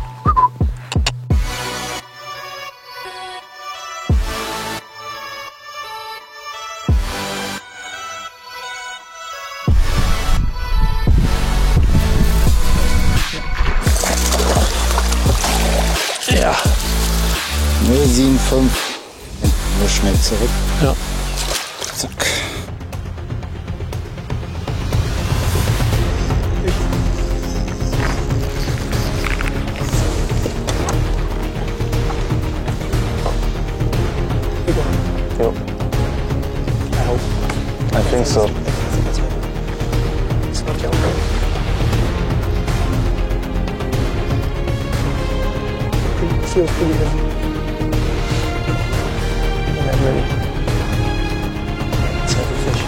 Speaker 11: Ja. 075. Nur schnell zurück.
Speaker 4: Ja.
Speaker 11: Zack.
Speaker 10: Yep. I think so.
Speaker 4: It's not yellow. Feels pretty heavy. I'm ready. It's a heavy fish.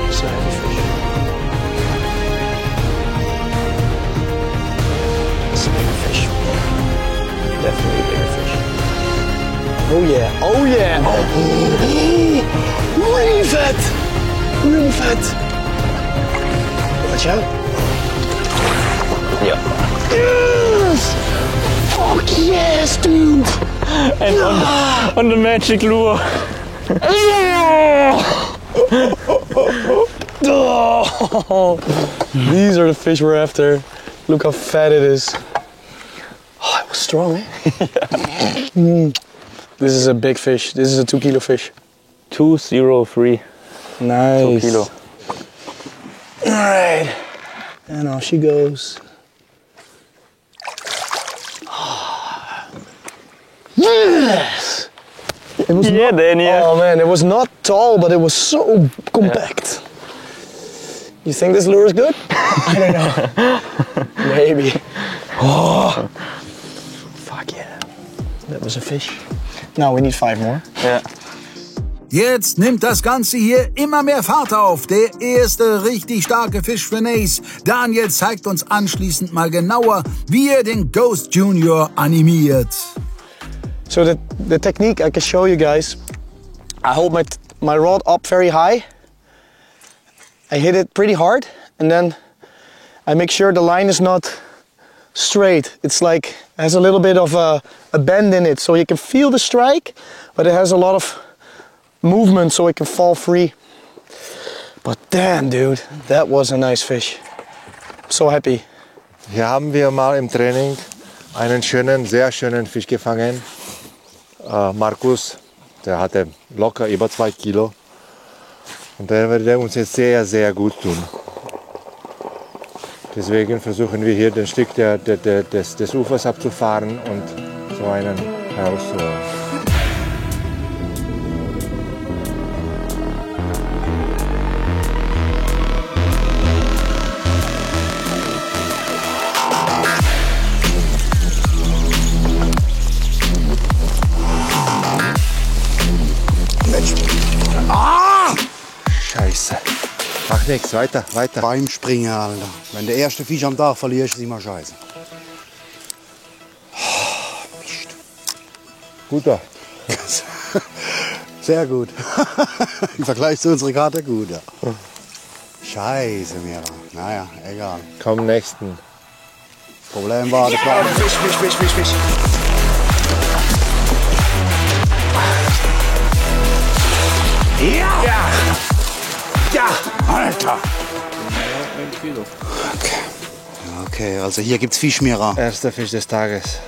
Speaker 4: It's a heavy fish. It's a bigger fish. Definitely a bigger fish. Oh yeah, oh yeah. Oh. Really fat. Really fat. Watch out.
Speaker 10: Yeah.
Speaker 4: Yes! Fuck yes, dude!
Speaker 10: And on the magic lure.
Speaker 4: Oh, these are the fish we're after. Look how fat it is. Oh, it was strong, eh? Yeah. This is a big fish. This is a 2 kilo fish.
Speaker 10: 203.
Speaker 4: Nice.
Speaker 10: 2 kilo.
Speaker 4: All right. And off she goes. Yes! It was
Speaker 10: Yeah, Daniel.
Speaker 4: Oh man, it was not tall, but it was so compact. You think this lure is good? I don't know. Maybe. Oh. Fuck yeah. That was a fish. Now we need 5 more.
Speaker 10: Yeah.
Speaker 1: Jetzt nimmt das Ganze hier immer mehr Fahrt auf. Der erste richtig starke Fisch für Nace. Daniel zeigt uns anschließend mal genauer, wie er den Ghost Junior animiert.
Speaker 4: So the technique I can show you guys. I hold my rod up very high. I hit it pretty hard, and then I make sure the line is not straight. It's like, it has a little bit of a bend in it, so you can feel the strike, but it has a lot of movement so it can fall free. But damn, dude, that was a nice fish. So happy.
Speaker 14: Hier haben wir mal im Training einen schönen, sehr schönen Fisch gefangen. Markus, der hatte locker über 2 Kilo. Und der würde uns jetzt sehr, sehr gut tun. Deswegen versuchen wir hier den Stück des Ufers abzufahren und so einen herauszuholen. Macht nichts, weiter, weiter.
Speaker 7: Beim Springen, Alter. Wenn der erste Fisch am Tag verlierst, ist immer scheiße.
Speaker 14: Guter.
Speaker 7: Sehr gut. Im Vergleich zu unserer Karte gut, ja. Scheiße, Mira. Naja, egal.
Speaker 14: Komm, nächsten.
Speaker 7: Das Problem war, das war...
Speaker 4: Fisch.
Speaker 7: Ja! Alter! Okay, also hier gibt's Fisch, Mira.
Speaker 14: Erster Fisch des Tages.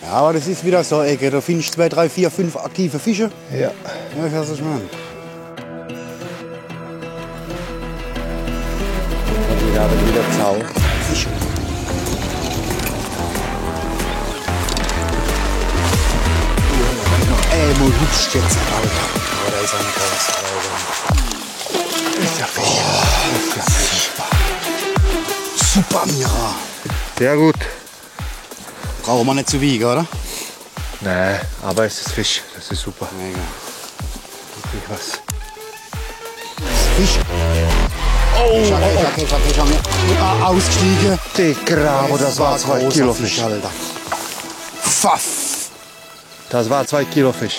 Speaker 7: Ja, aber das ist wieder so, Ecke. Da findest du 2, 3, 4, 5 aktive Fische.
Speaker 14: Ja.
Speaker 7: Ja, ich weiß, was ich meine.
Speaker 14: Und wir haben wieder Zau.
Speaker 7: Fische. Ey, mal hübsch jetzt, Alter. Aber da ist eine große. Ist ja Fisch. Oh, ist ja super. Super, Mira.
Speaker 14: Sehr gut.
Speaker 7: Brauchen wir nicht zu wiegen, oder?
Speaker 14: Nee, aber es ist Fisch. Das ist super.
Speaker 7: Mega.
Speaker 14: Wirklich was.
Speaker 7: Fisch. Oh, ich hab mir ausgestiegen.
Speaker 14: Dicker, aber das war 2 Kilo Fisch.
Speaker 7: Alter. Pfaff.
Speaker 14: Das war 2 Kilo Fisch.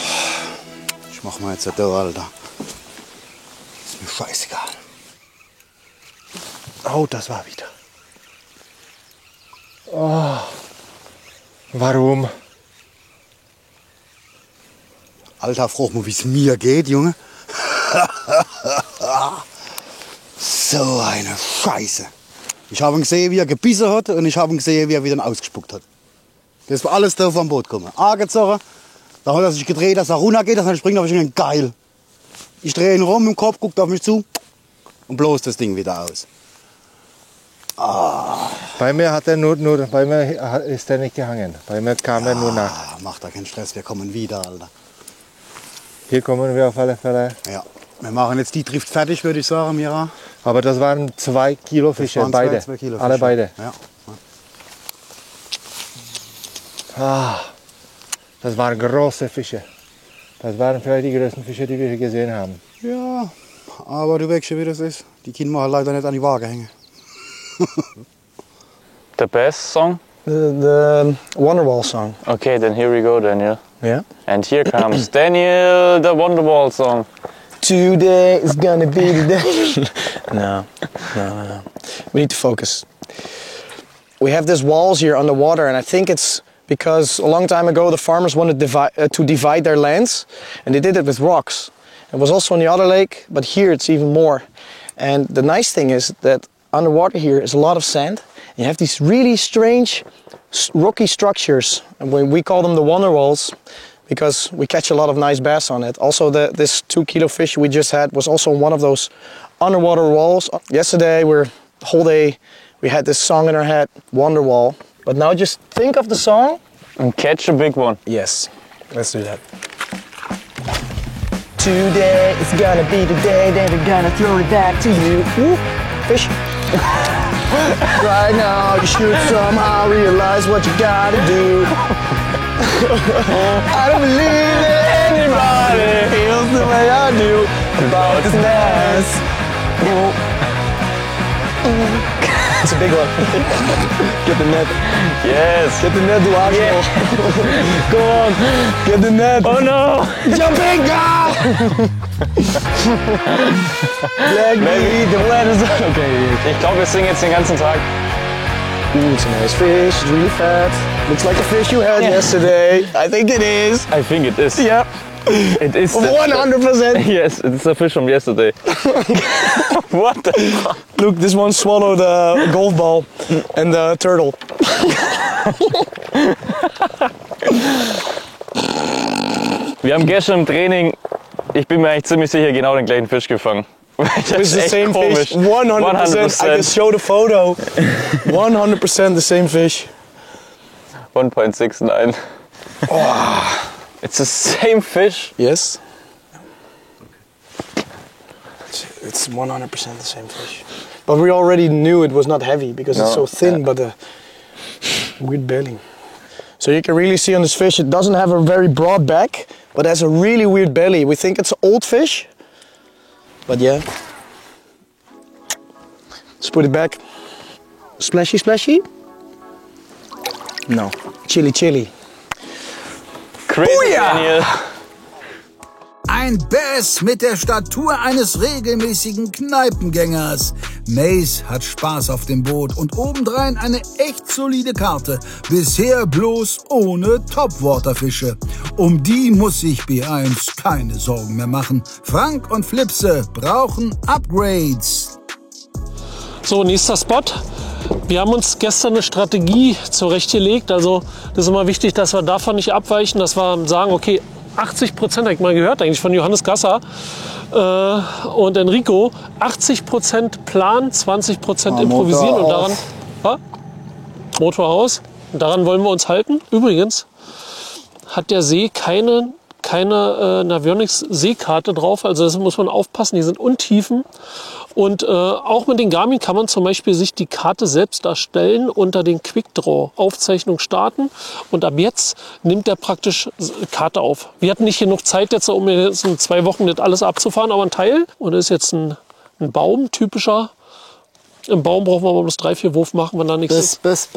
Speaker 7: Ich mach mal jetzt da, Alter. Ist mir scheißegal.
Speaker 14: Oh, das war wieder. Oh. Warum?
Speaker 7: Alter, frag mal, wie es mir geht, Junge. So eine Scheiße. Ich habe ihn gesehen, wie er gebissen hat, und ich habe ihn gesehen, wie er wieder ausgespuckt hat. Das war alles da vom Boot gekommen. Angezogen, dann hat er sich gedreht, dass er runtergeht, dann springt er auf mich geil. Ich drehe ihn rum im Kopf, guckt auf mich zu und bloß das Ding wieder aus. Ah.
Speaker 14: Bei mir hat er nur bei mir ist er nicht gehangen. Bei mir kam er nur nach.
Speaker 7: Macht da keinen Stress, wir kommen wieder, Alter.
Speaker 14: Hier kommen wir auf alle Fälle.
Speaker 7: Ja. Wir machen jetzt die Trift fertig, würde ich sagen, Mira.
Speaker 14: Aber das waren 2 Kilo Fische,
Speaker 7: waren
Speaker 14: beide.
Speaker 7: 2 Kilo
Speaker 14: Alle
Speaker 7: Fische.
Speaker 14: beide.
Speaker 7: Ja.
Speaker 14: Ah, das waren große Fische. Das waren vielleicht die größten Fische, die wir hier gesehen haben.
Speaker 7: Ja, aber du weißt schon, wie das ist. Die können wir halt leider nicht an die Waage hängen.
Speaker 10: The best song?
Speaker 4: The Wonderwall song.
Speaker 10: Okay, then here we go, Daniel.
Speaker 4: Yeah.
Speaker 10: And here comes Daniel, the Wonderwall song.
Speaker 4: Today is gonna be the day. No. We need to focus. We have these walls here underwater, and I think it's because a long time ago the farmers wanted to divide their lands, and they did it with rocks. It was also on the other lake, but here it's even more. And the nice thing is that underwater here is a lot of sand. You have these really strange rocky structures, and we call them the wonder walls because we catch a lot of nice bass on it. Also, this 2 kilo fish we just had was also on one of those underwater walls. Yesterday, the whole day, we had this song in our head, Wonder Wall. But now just think of the song
Speaker 10: and catch a big one.
Speaker 4: Yes, let's do that. Today is gonna be the day that we're gonna throw it back to you. Ooh, fish. Right now you should somehow realize what you gotta do. I don't believe that anybody feels the way I do about this mess. It's a big one. Get the net.
Speaker 10: Yes.
Speaker 4: Get the net, du Arschloch. Go on. Get the net.
Speaker 10: Oh no.
Speaker 4: Jumping go! Black meat, the land is okay.
Speaker 10: Ich glaube, wir singen jetzt den ganzen Tag.
Speaker 4: Ooh, it's a nice fish. It's really fat. Looks like the fish you had yesterday. I think it is.
Speaker 10: I think it is.
Speaker 4: Yep.
Speaker 10: It is
Speaker 4: 100%.
Speaker 10: Yes, it's a fish from yesterday. What the fuck?
Speaker 4: Look, this one swallowed a golf ball and the turtle.
Speaker 10: Wir haben gestern im Training, ich bin mir eigentlich ziemlich sicher, genau den gleichen Fisch gefangen.
Speaker 4: It's the same fish. 100%. I can show the photo. 100% the same fish.
Speaker 10: 1.69.
Speaker 4: Oh.
Speaker 10: It's the same fish?
Speaker 4: Yes. It's 100% the same fish. But we already knew it was not heavy because it's so thin, but a weird belly. So you can really see on this fish, it doesn't have a very broad back, but has a really weird belly. We think it's an old fish, but yeah. Let's put it back. Splashy, splashy? No. Chili, chili.
Speaker 10: Crazy, Daniel.
Speaker 1: Ein Bass mit der Statur eines regelmäßigen Kneipengängers. Mace hat Spaß auf dem Boot und obendrein eine echt solide Karte. Bisher bloß ohne Topwaterfische. Um die muss sich B1 keine Sorgen mehr machen. Frank und Flipse brauchen Upgrades.
Speaker 2: So, nächster Spot. Wir haben uns gestern eine Strategie zurechtgelegt. Also das ist immer wichtig, dass wir davon nicht abweichen, dass wir sagen, okay, 80% habe ich mal gehört eigentlich von Johannes Gasser und Enrico. 80% Plan, 20% improvisieren und daran Motor aus. Und daran wollen wir uns halten. Übrigens hat der See keine Navionics Seekarte drauf. Also das muss man aufpassen. Die sind Untiefen. Und auch mit den Garmin kann man zum Beispiel sich die Karte selbst erstellen, unter den Quickdraw Aufzeichnung starten. Und ab jetzt nimmt der praktisch Karte auf. Wir hatten nicht genug Zeit jetzt, um jetzt in 2 Wochen nicht alles abzufahren, aber ein Teil. Und das ist jetzt ein Baum, typischer. Im Baum brauchen wir mal bloß 3, 4 Wurf machen, wenn da nichts ist. Bis.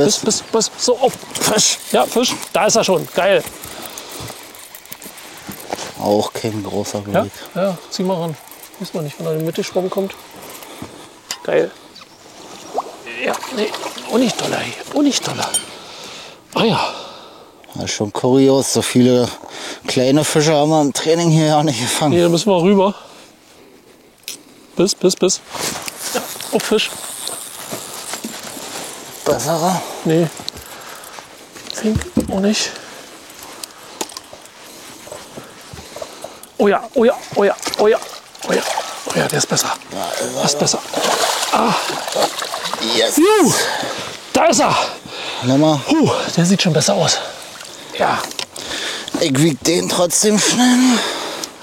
Speaker 2: So, auf Fisch. Ja, Fisch. Da ist er schon. Geil.
Speaker 11: Auch kein großer Weg.
Speaker 2: Ja, zieh mal ran. Weiß man nicht, wenn er in die Mitte geschwommen kommt. Geil. Ja, nee, auch nicht doller hier. Auch nicht doller. Ah ja.
Speaker 11: Ja, schon kurios. So viele kleine Fische haben wir im Training hier ja nicht gefangen.
Speaker 2: Nee, da müssen wir rüber. Bis. Ja, auf Fisch.
Speaker 11: Besserer?
Speaker 2: Nee. Fink auch nicht. Oh ja, der ist besser. Das ist besser. Ah.
Speaker 11: Yes.
Speaker 2: Da ist er. Der sieht schon besser aus. Ja.
Speaker 11: Ich wieg den trotzdem schnell.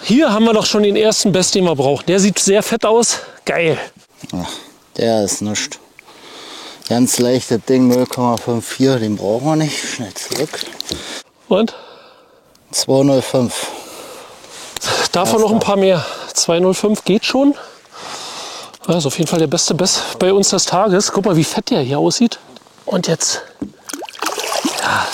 Speaker 2: Hier haben wir doch schon den ersten Best, den wir brauchen. Der sieht sehr fett aus. Geil.
Speaker 11: Ach, der ist nichts. Ganz leichtes Ding, 0,54. Den brauchen wir nicht. Schnell zurück.
Speaker 2: Und?
Speaker 11: 205.
Speaker 2: Davon noch ein paar mehr. 205 geht schon. Das ist auf jeden Fall der beste Biss bei uns des Tages. Guck mal, wie fett der hier aussieht. Und jetzt. Ja.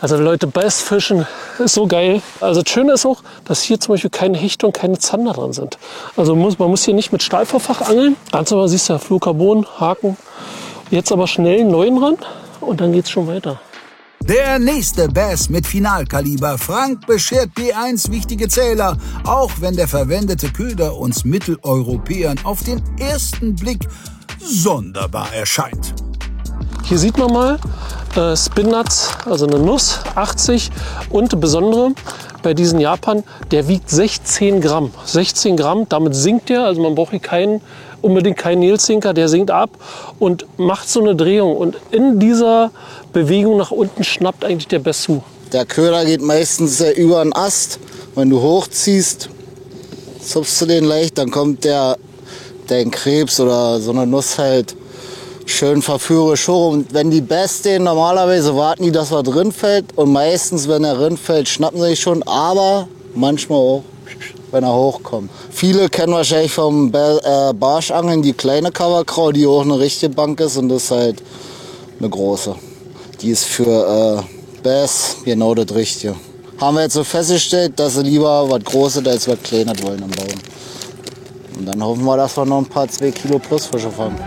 Speaker 2: Also Leute, Bassfischen ist so geil. Also das Schöne ist auch, dass hier zum Beispiel keine Hechte und keine Zander dran sind. Also man muss hier nicht mit Stahlvorfach angeln. Ganz aber siehst du ja Fluorcarbon, Haken. Jetzt aber schnell einen neuen ran und dann geht's schon weiter.
Speaker 1: Der nächste Bass mit Finalkaliber. Frank beschert B1 wichtige Zähler, auch wenn der verwendete Köder uns Mitteleuropäern auf den ersten Blick sonderbar erscheint.
Speaker 2: Hier sieht man mal Spinnuts, also eine Nuss, 80 und besondere bei diesen Japan, der wiegt 16 Gramm. 16 Gramm, damit sinkt der, also man braucht hier unbedingt keinen Nilsinker, der sinkt ab und macht so eine Drehung. Und in dieser Bewegung nach unten schnappt eigentlich der Bass zu.
Speaker 11: Der Köder geht meistens über den Ast. Wenn du hochziehst, zupfst du den leicht, dann kommt dein Krebs oder so eine Nuss halt schön verführerisch hoch. Und wenn die Bass stehen, normalerweise warten die, dass er drin fällt. Und meistens, wenn er drin fällt, schnappen sie sich schon. Aber manchmal auch, wenn er hochkommt. Viele kennen wahrscheinlich vom Barschangeln die kleine Coverkraut, die auch eine richtige Bank ist. Und das ist halt eine große. Die ist für Bass genau das Richtige. Haben wir jetzt so festgestellt, dass sie lieber was Großes als was Kleines wollen im Baum. Und dann hoffen wir, dass wir noch ein paar 2 Kilo plus Fische fangen.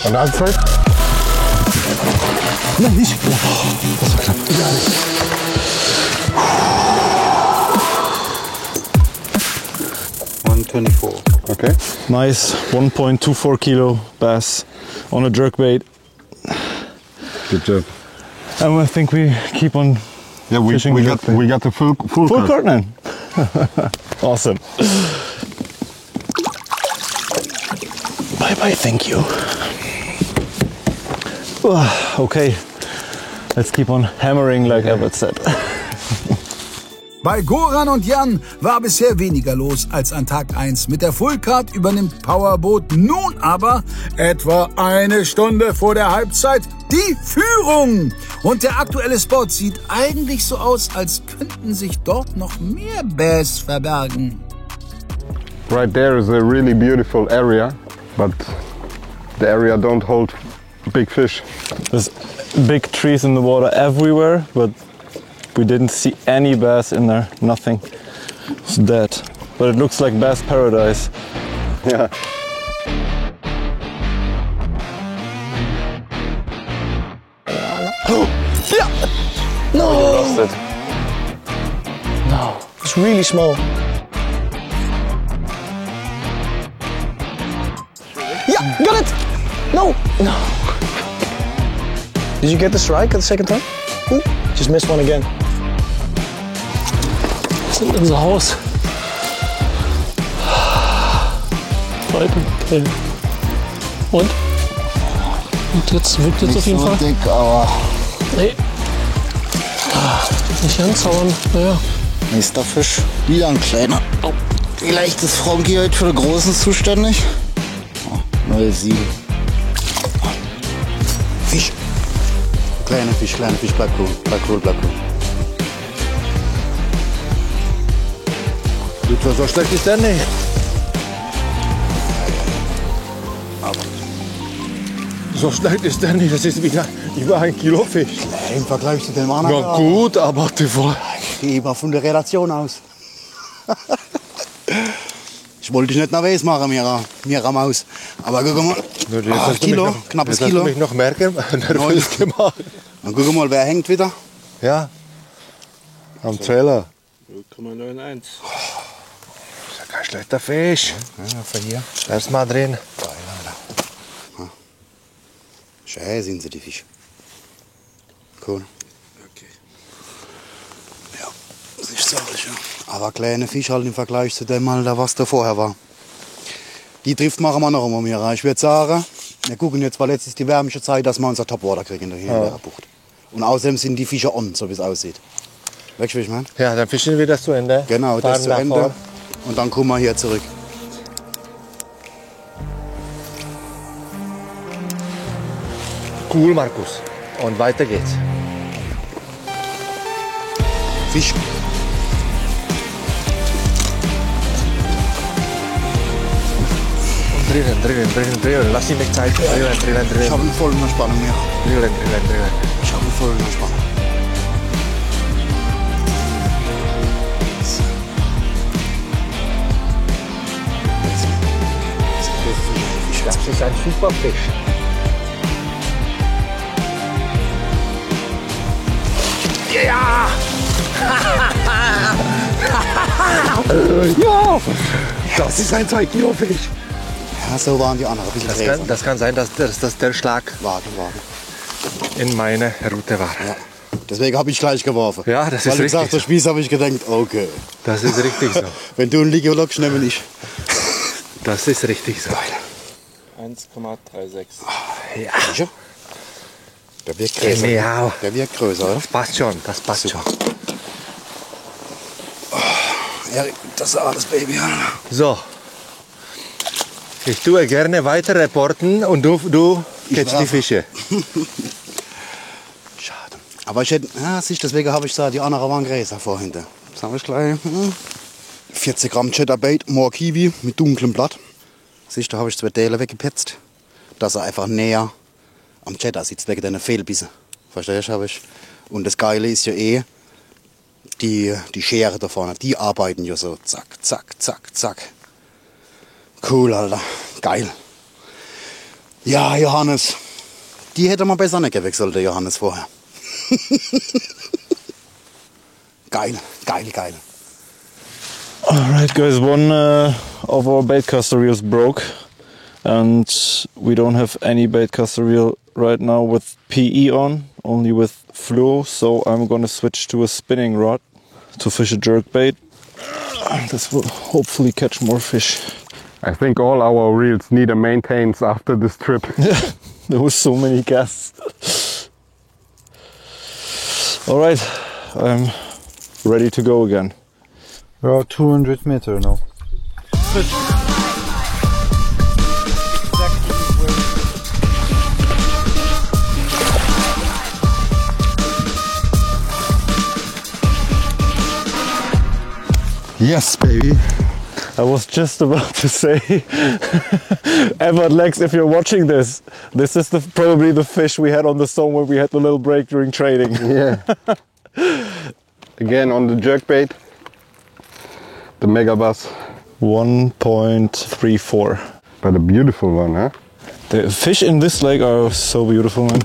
Speaker 5: An der anderen Seite? Nein, nicht. Oh, das war knapp. Ja, nicht.
Speaker 8: Okay. Nice 1.24 kilo bass on a jerkbait.
Speaker 9: Good job.
Speaker 8: And I think we keep on fishing.
Speaker 9: We got the full
Speaker 8: cart now. Awesome. Bye-bye, thank you. Okay, let's keep on hammering, like Albert said.
Speaker 1: Bei Goran und Jan war bisher weniger los als an Tag 1. Mit der Fullcard übernimmt Powerboat nun aber etwa eine Stunde vor der Halbzeit die Führung. Und der aktuelle Spot sieht eigentlich so aus, als könnten sich dort noch mehr Bass verbergen.
Speaker 9: Right there is a really beautiful area, but the area don't hold big fish.
Speaker 8: There's big trees in the water everywhere, but we didn't see any bass in there, nothing. It's dead. But it looks like bass paradise.
Speaker 9: Yeah.
Speaker 4: Yeah! No!
Speaker 10: Oh, you lost it.
Speaker 4: No. It's really small. Yeah, got it! No! No. Did you get the strike at the second time? Ooh, just missed one again.
Speaker 2: Sind unser Haus. Okay. Und jetzt wirkt jetzt auf jeden Fall.
Speaker 11: Dick, aber
Speaker 2: Nee. Nicht anzaubern. Naja.
Speaker 11: nächster Fisch. Wieder ein kleiner. Oh. Vielleicht ist Frankie heute für den Großen zuständig. Oh, 0,7.
Speaker 7: Fisch. Kleiner Fisch, bleib cool, bleib cool, bleib cool.
Speaker 14: So schlecht ist der nicht.
Speaker 7: Aber
Speaker 14: so schlecht ist der nicht. Das ist wieder über 1 Kilo Fisch.
Speaker 7: im Vergleich zu dem anderen.
Speaker 14: Ja gut, aber die war...
Speaker 7: Ich gehe immer von der Relation aus. Ich wollte dich nicht nervös machen, Mira Maus. Aber guck mal, Kilo, knappes
Speaker 14: Kilo.
Speaker 7: Kilo.
Speaker 14: Mich noch merken, nervös gemacht.
Speaker 7: Dann guck mal, wer hängt wieder.
Speaker 14: Ja, am Zähler.
Speaker 5: 0,91.
Speaker 14: Das ist ja kein schlechter Fisch.
Speaker 7: Ja, von hier.
Speaker 14: Erstmal drin.
Speaker 7: Schön sind sie, die Fische. Cool.
Speaker 5: Okay.
Speaker 7: Ja, das ist sachlich, ja. Aber kleine Fische halt im Vergleich zu dem, Alter, was da vorher war. Die Drift machen wir noch immer mehr. Ich würde sagen, wir gucken jetzt, weil jetzt ist die wärmische Zeit, dass wir unser Topwater kriegen hier in der Bucht. Und außerdem sind die Fische on, so wie es aussieht. Weißt du, wie ich meine?
Speaker 14: Ja, dann fischen wir das zu Ende.
Speaker 7: Genau, das zu Ende. Und dann kommen wir hier zurück.
Speaker 14: Cool, Markus. Und weiter geht's.
Speaker 7: Fisch.
Speaker 14: Drinnen. Lass ihn nicht Zeit. Drinnen.
Speaker 7: Ich habe einen vollen Spannung mehr.
Speaker 14: Drinnen.
Speaker 7: Ich habe einen vollen Spannung.
Speaker 14: Das ist ein super Fisch. Ja! Ja! Das ist ein 2 Kilo Fisch.
Speaker 7: Ja, so waren die anderen.
Speaker 14: Das kann sein, dass das der Schlag in meine Route war.
Speaker 7: Ja. Deswegen habe ich gleich geworfen.
Speaker 14: Ja, das ist
Speaker 7: Weil du
Speaker 14: richtig.
Speaker 7: gesagt hast, Spieß, habe ich gedacht, okay.
Speaker 14: Das ist richtig so.
Speaker 7: Wenn du einen Liege lockst, nehme ich.
Speaker 14: Das ist richtig so.
Speaker 5: 1,36.
Speaker 7: Ja. Der wird größer.
Speaker 14: Ja.
Speaker 7: Der wird größer, oder?
Speaker 14: Das passt schon, das passt schon.
Speaker 7: Erik, das ist alles, Baby.
Speaker 14: So. Ich tue gerne weiter reporten und du catchst die Fische.
Speaker 7: Schade. Aber ich hätte, ja, siehst, deswegen habe ich gesagt, die anderen waren größer vorhin. Das habe ich gleich. 40 Gramm Chatterbait, more Kiwi mit dunklem Blatt. Siehst du, da habe ich 2 Teile weggepetzt, dass er einfach näher am Cheddar sitzt, wegen deiner Fehlbisse. Verstehst du? Und das Geile ist ja die Schere da vorne, die arbeiten ja so zack, zack, zack, zack. Cool, Alter. Geil. Ja, Johannes. Die hätte man besser nicht gewechselt, der Johannes vorher. Geil, geil, geil.
Speaker 8: Alright guys, one of our baitcaster reels broke and we don't have any baitcaster reel right now with PE on, only with fluo, so I'm gonna switch to a spinning rod to fish a jerkbait. This will hopefully catch more fish.
Speaker 9: I think all our reels need a maintenance after this trip.
Speaker 8: There was so many casts. All right, I'm ready to go again.
Speaker 15: We're 200 meters now.
Speaker 9: Yes, baby.
Speaker 8: I was just about to say, Evert Lex, if you're watching this, this is probably the fish we had on the stone when we had the little break during training.
Speaker 9: Yeah. Again on the jerkbait, the Megabass.
Speaker 8: 1.34.
Speaker 9: But a beautiful one, huh?
Speaker 8: The fish in this lake are so beautiful, man.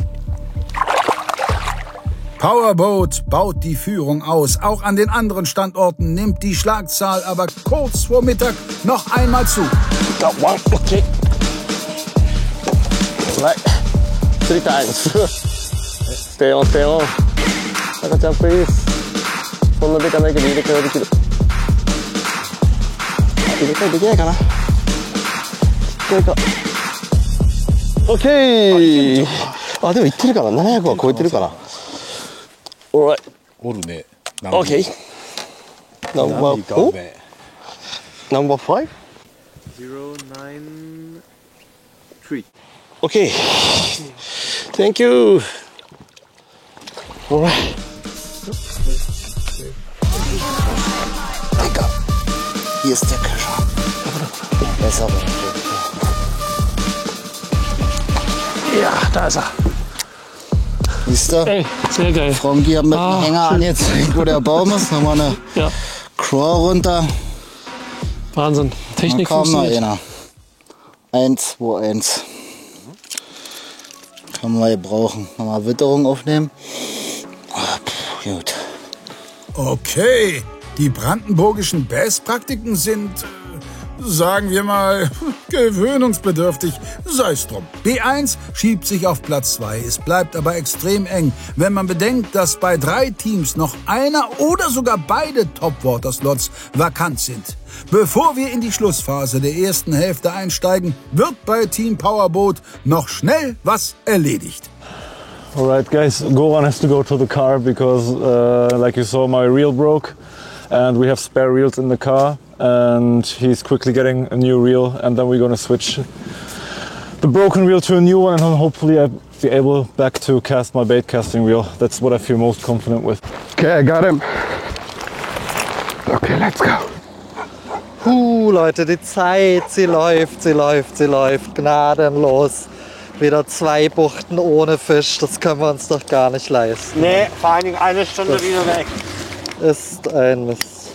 Speaker 1: Powerboat baut die Führung aus. Auch an den anderen Standorten nimmt die Schlagzahl aber kurz vor Mittag noch einmal zu.
Speaker 5: Got one, okay. Right. 3 times. Stay on, stay on. Nakachang, please. Follow the camera, get it, get it. Okay. あ、でも行ってるかな。700は超えてるかな。Alright.
Speaker 1: おるね。
Speaker 5: Okay. Number 4? Number 5?
Speaker 15: 093.
Speaker 5: Okay. Thank you. Alright.
Speaker 11: Hier ist der Köcher. Besser.
Speaker 2: Ja, da ist er.
Speaker 11: Siehst du?
Speaker 2: Ey, sehr geil.
Speaker 11: Frankie hat mit dem Hänger
Speaker 2: schön.
Speaker 11: angezeigt, wo der Baum ist. Nochmal eine Crawl runter.
Speaker 2: Wahnsinn. Technik
Speaker 11: da kam noch
Speaker 2: funktioniert.
Speaker 11: einer. 1, 2, 1. Können wir brauchen. Nochmal Witterung aufnehmen. Gut.
Speaker 1: Okay, die brandenburgischen Bass-Praktiken sind, sagen wir mal, gewöhnungsbedürftig. Sei es drum. B1 schiebt sich auf Platz 2. Es bleibt aber extrem eng, wenn man bedenkt, dass bei 3 Teams noch einer oder sogar beide Topwater-Slots vakant sind. Bevor wir in die Schlussphase der ersten Hälfte einsteigen, wird bei Team Powerboat noch schnell was erledigt.
Speaker 8: Alright guys, Goran has to go to the car because like you saw, my reel broke and we have spare reels in the car and he's quickly getting a new reel and then we're gonna switch the broken reel to a new one and then hopefully I'll be able back to cast my bait casting reel. That's what I feel most confident with.
Speaker 9: Okay, I got him. Okay, let's go.
Speaker 3: Leute, die Zeit, sie läuft, sie läuft, sie läuft. Gnadenlos. Wieder 2 Buchten ohne Fisch, das können wir uns doch gar nicht leisten.
Speaker 6: Nee, vor allen Dingen eine Stunde wieder weg.
Speaker 3: Ist ein Mist.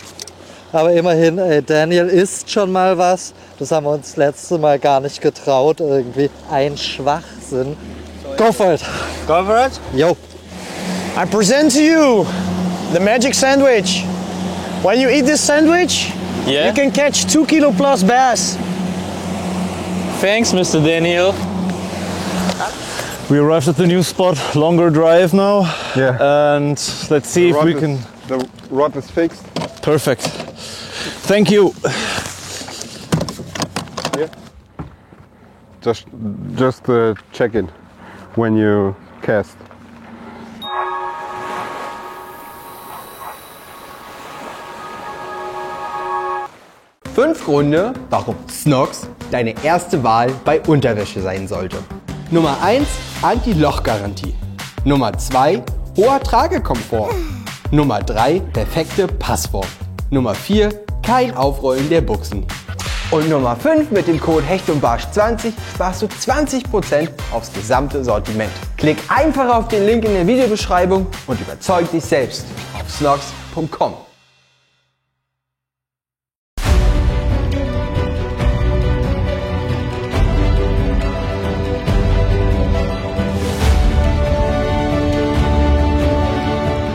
Speaker 3: Aber immerhin, Daniel isst schon mal was. Das haben wir uns das letzte Mal gar nicht getraut. Irgendwie ein Schwachsinn. Go for it.
Speaker 6: Go for it?
Speaker 3: Yo.
Speaker 4: I present to you the magic sandwich. When you eat this sandwich, you can catch 2 kilo plus bass.
Speaker 10: Thanks, Mr. Daniel.
Speaker 8: We arrived at the new spot, longer drive now.
Speaker 9: Yeah.
Speaker 8: And let's see if we can...
Speaker 9: The rod is fixed.
Speaker 8: Perfect. Thank you.
Speaker 9: Yeah. Just check it when you cast.
Speaker 12: Fünf Gründe, warum Snox deine erste Wahl bei Unterwäsche sein sollte. Nummer 1, Anti-Loch-Garantie. Nummer 2, hoher Tragekomfort. Nummer 3, perfekte Passform. Nummer 4, kein Aufrollen der Buchsen. Und Nummer 5, mit dem Code Hecht und Barsch 20 sparst du 20% aufs gesamte Sortiment. Klick einfach auf den Link in der Videobeschreibung und überzeug dich selbst auf snox.com.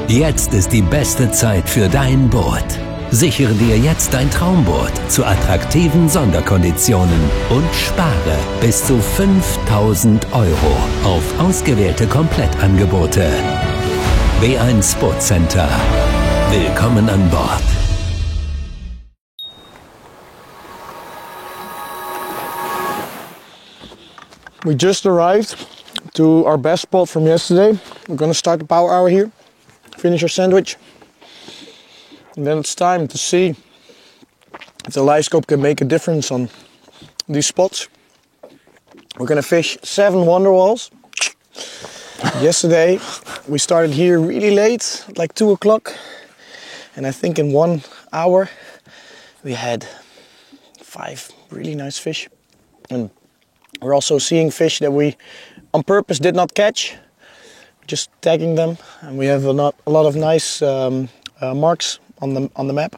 Speaker 16: Jetzt ist die beste Zeit für dein Boot. Sichere dir jetzt dein Traumboot zu attraktiven Sonderkonditionen und spare bis zu 5.000 € auf ausgewählte Komplettangebote. B1 Boat Center. Willkommen an Bord.
Speaker 4: We just arrived to our best spot from yesterday. We're gonna start the power hour here, finish our sandwich, and then it's time to see if the live scope can make a difference on these spots. We're gonna fish 7 Wonderwalls. Yesterday we started here really late, like 2 o'clock, and I think in 1 hour we had 5 really nice fish. And we're also seeing fish that we on purpose did not catch, just tagging them, and we have a lot of nice marks on the map.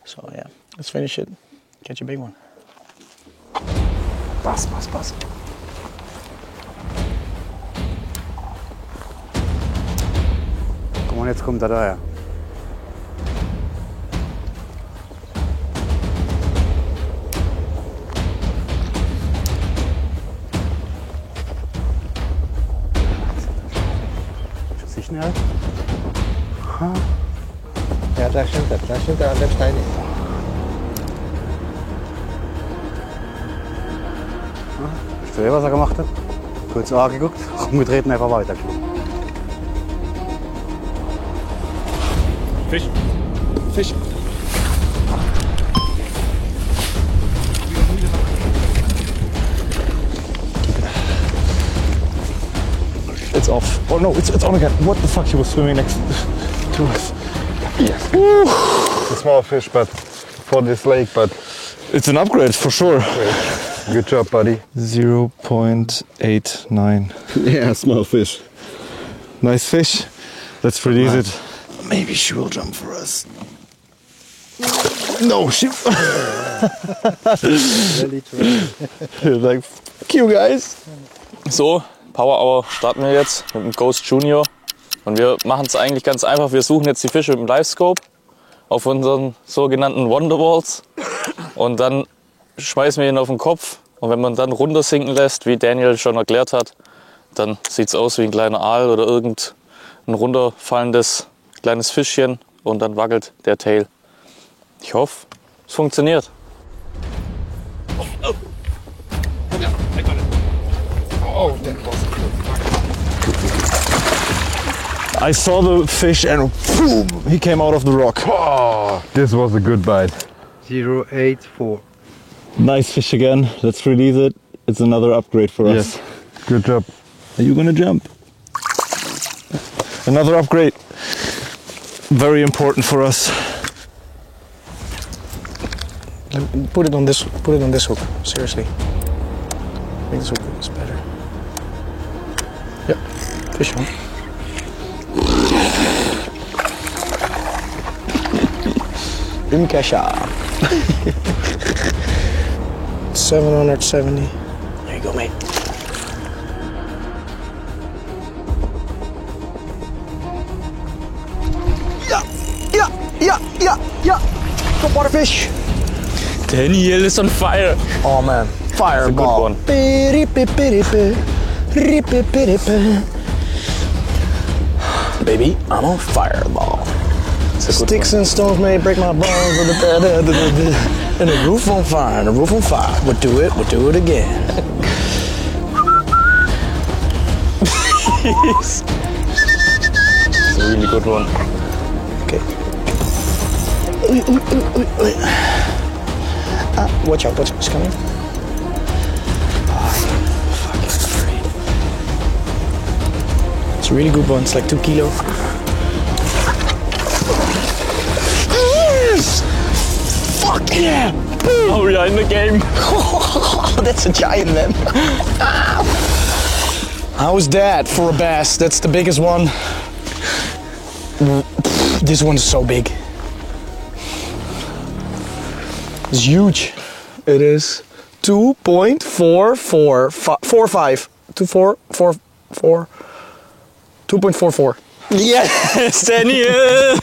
Speaker 4: So yeah, let's finish it, catch a big one. Pass.
Speaker 7: Guck mal, jetzt kommt er daher. Ist schnell.
Speaker 3: Ja, da stimmt er an dem Stein.
Speaker 7: Ich sehe, was er gemacht hat. Kurz angeguckt, umgedreht und einfach weitergeschoben.
Speaker 8: Fisch. Fisch. It's off. Oh no, it's on again. What the fuck? He was swimming next to us.
Speaker 9: Yes. It's a small fish, but for this lake, but
Speaker 8: it's an upgrade for sure.
Speaker 9: Good job, buddy.
Speaker 8: 0.89.
Speaker 9: Yeah, small fish.
Speaker 8: Nice fish. Let's release it.
Speaker 9: Maybe she will jump for us. No, she.
Speaker 8: Like, fuck you guys.
Speaker 10: So, Power Hour starten wir jetzt mit dem Ghost Junior. Und wir machen es eigentlich ganz einfach. Wir suchen jetzt die Fische mit dem Livescope auf unseren sogenannten Wonderwalls. Und dann schmeißen wir ihn auf den Kopf. Und wenn man dann runtersinken lässt, wie Daniel schon erklärt hat, dann sieht es aus wie ein kleiner Aal oder irgendein runterfallendes kleines Fischchen. Und dann wackelt der Tail. Ich hoffe, es funktioniert.
Speaker 8: Oh, that was I saw the fish and boom, he came out of the rock.
Speaker 9: Oh, this was a good bite.
Speaker 15: 0.84.
Speaker 8: Nice fish again. Let's release it. It's another upgrade for us.
Speaker 9: Yes. Good job.
Speaker 8: Are you gonna jump? Another upgrade. Very important for us.
Speaker 4: Put it on this hook. Seriously. I think this hook is better. Yep. Fish on. Imkasha. 770. There you go, mate. Yeah. Top water fish.
Speaker 10: Daniel is on fire.
Speaker 4: Oh man, fireball.
Speaker 10: That's a good one.
Speaker 4: Baby, I'm on fireball. Sticks and stones may break my bones, and the roof on fire, We'll do it again.
Speaker 10: It's a really good one.
Speaker 4: Okay. Watch out, it's coming. It's a really good one, it's like 2 kilo. Fuck yeah!
Speaker 10: Oh, we are in the game.
Speaker 4: That's a giant, man. How is that for a bass? That's the biggest one. This one is so big. It's huge. It is 2.4445. 2.44.
Speaker 10: Yes, Daniel!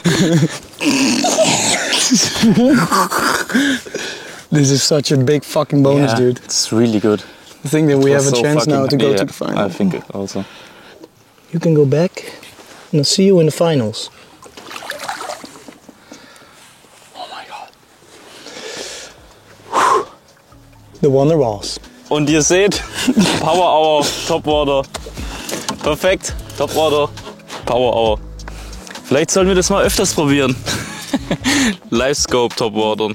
Speaker 4: This is such a big fucking bonus, dude.
Speaker 10: It's really good.
Speaker 4: I think that we have a chance now to go to the final.
Speaker 10: I think it also.
Speaker 4: You can go back and I'll see you in the finals.
Speaker 10: Oh my god.
Speaker 4: The Wonderwalls.
Speaker 10: Und ihr seht, Power Hour, Topwater. Perfekt, Topwater, Power Hour. Vielleicht sollten wir das mal öfters probieren. Livescope Topwater.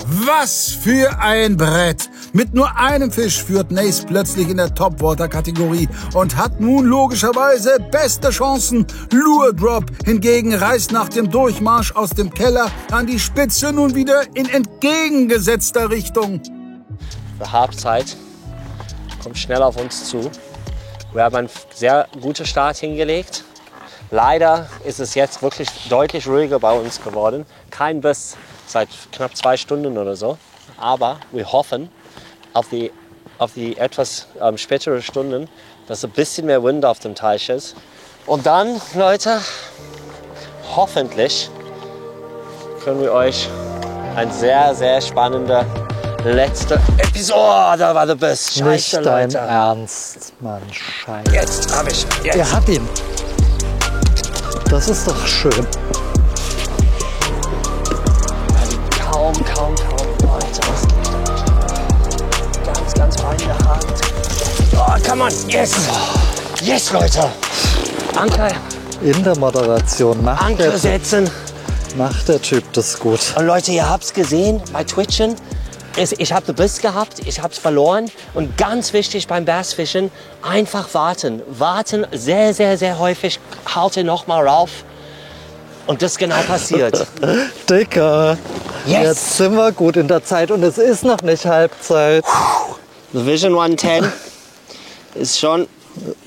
Speaker 1: Was für ein Brett! Mit nur einem Fisch führt Nace plötzlich in der Topwater-Kategorie und hat nun logischerweise beste Chancen. Lure Drop hingegen reist nach dem Durchmarsch aus dem Keller an die Spitze nun wieder in entgegengesetzter Richtung.
Speaker 6: Die Halbzeit kommt schnell auf uns zu. Wir haben einen sehr guten Start hingelegt. Leider ist es jetzt wirklich deutlich ruhiger bei uns geworden. Kein Biss seit knapp 2 Stunden oder so. Aber wir hoffen auf die etwas spätere Stunden, dass ein bisschen mehr Wind auf dem Teich ist. Und dann, Leute, hoffentlich können wir euch ein sehr, sehr spannender letzte Episode. Oh, da war der Biss. Scheiße,
Speaker 3: Nicht dein
Speaker 6: Leute.
Speaker 3: Ernst, Mann. Scheiße.
Speaker 6: Jetzt hab ich. Jetzt.
Speaker 3: Er hat ihn. Das ist doch schön.
Speaker 6: Kaum, Leute. Ganz fein in der Hand. Oh, come on. Yes. Yes, Leute. Anker.
Speaker 3: In der Moderation macht
Speaker 6: Anker setzen.
Speaker 3: Macht der Typ das gut.
Speaker 6: Und Leute, ihr habt's gesehen bei Twitchen. Ich habe den Biss gehabt, ich hab's verloren. Und ganz wichtig beim Bassfischen, einfach warten. Warten sehr, sehr, sehr häufig. Halte noch mal rauf. Und das genau passiert.
Speaker 3: Dicker.
Speaker 6: Yes.
Speaker 3: Jetzt sind wir gut in der Zeit und es ist noch nicht Halbzeit.
Speaker 6: The Vision 110 ist schon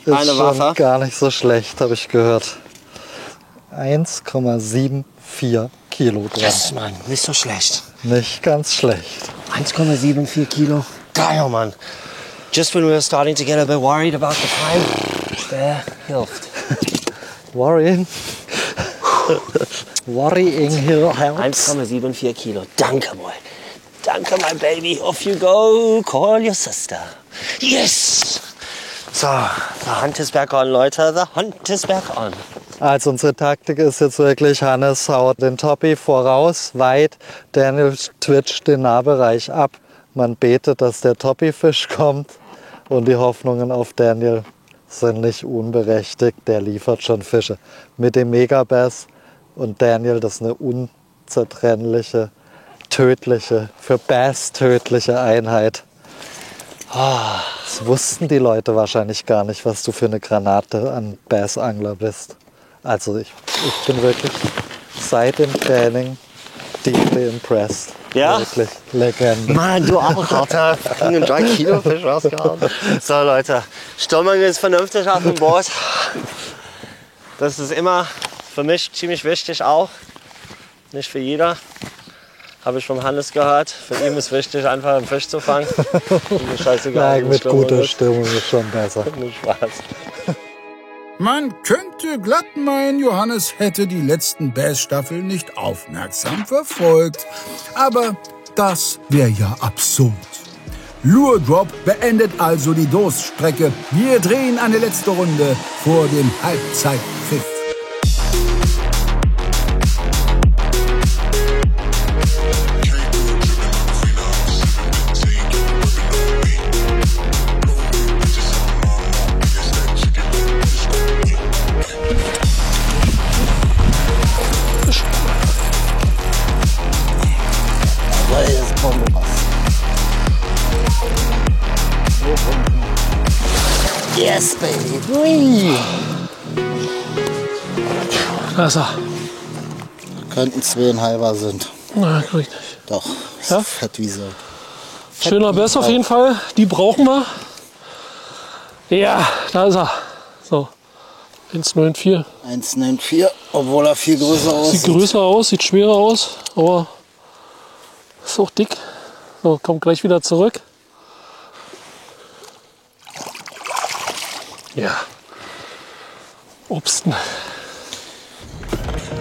Speaker 6: eine
Speaker 3: ist
Speaker 6: Waffe.
Speaker 3: Schon gar nicht so schlecht, habe ich gehört. 1,74 Kilogramm.
Speaker 6: Yes, Mann, nicht so schlecht.
Speaker 3: Nicht ganz schlecht.
Speaker 6: 1,74 Kilo. Geil, Mann. Just when we were starting to get a bit worried about the time, der hilft.
Speaker 3: Worrying? Worrying here helps.
Speaker 6: 1,74 Kilo. Danke, boy. Danke, my baby. Off you go. Call your sister. Yes! So, the hunt is back on, Leute. The hunt is back on.
Speaker 3: Also unsere Taktik ist jetzt wirklich, Hannes haut den Toppi voraus, weit, Daniel twitcht den Nahbereich ab. Man betet, dass der Toppi-Fisch kommt und die Hoffnungen auf Daniel sind nicht unberechtigt. Der liefert schon Fische. Mit dem Megabass und Daniel, das ist eine unzertrennliche, tödliche, für Bass tödliche Einheit. Das wussten die Leute wahrscheinlich gar nicht, was du für eine Granate an Bassangler bist. Also ich bin wirklich seit dem Training deeply impressed.
Speaker 6: Ja?
Speaker 3: Wirklich Legende.
Speaker 6: Mann, du auch, Alter. Einen 3 Kilo Fisch rausgehauen. So, Leute. Stimmung ist vernünftig auf dem Boot. Das ist immer für mich ziemlich wichtig auch. Nicht für jeder. Habe ich vom Hannes gehört. Für ihn ist wichtig, einfach einen Fisch zu fangen. Scheißegal.
Speaker 3: Nein, mit guter Stimmung ist schon besser.
Speaker 6: Nur Spaß.
Speaker 1: Man könnte glatt meinen, Johannes hätte die letzten Bass-Staffeln nicht aufmerksam verfolgt. Aber das wäre ja absurd. Lure Drop beendet also die Durststrecke. Wir drehen eine letzte Runde vor dem Halbzeitpfiff.
Speaker 6: Yes, baby. Ui.
Speaker 2: Da ist er.
Speaker 11: Könnten 2,5er sind.
Speaker 2: Na, krieg ich nicht.
Speaker 11: Doch,
Speaker 2: Ja?
Speaker 11: fett wie so.
Speaker 2: Schöner Bass auf jeden Fall. Die brauchen wir. Ja, da ist er. So. 1,94.
Speaker 11: 1,94, obwohl er viel größer aussieht.
Speaker 2: Sieht größer aus, sieht schwerer aus, aber ist auch dick. So, kommt gleich wieder zurück. Ja. Obsten.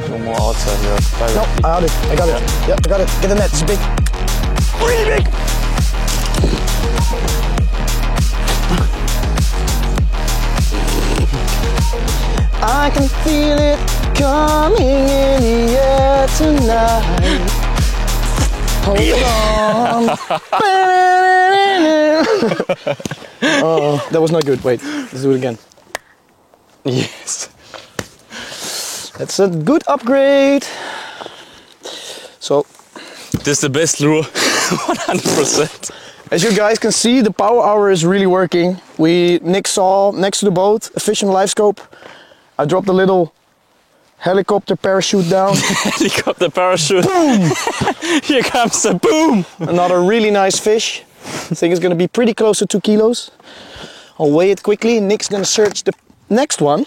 Speaker 10: No more outside here.
Speaker 4: No, I got it. I got it. Yep, I got it. Get the net. It's big. Really big. I can feel it coming in the air tonight. Hold on. Oh, that was not good. Wait, let's do it again. Yes. That's a good upgrade. So,
Speaker 10: this is the best lure, 100%.
Speaker 4: As you guys can see, the power hour is really working. Nick saw next to the boat a fish and live scope. I dropped a little helicopter parachute down.
Speaker 10: Helicopter parachute.
Speaker 4: Boom!
Speaker 10: Here comes the boom!
Speaker 4: Another really nice fish. I think it's gonna be pretty close to 2 kilos. I'll weigh it quickly. Nick's gonna search the next one.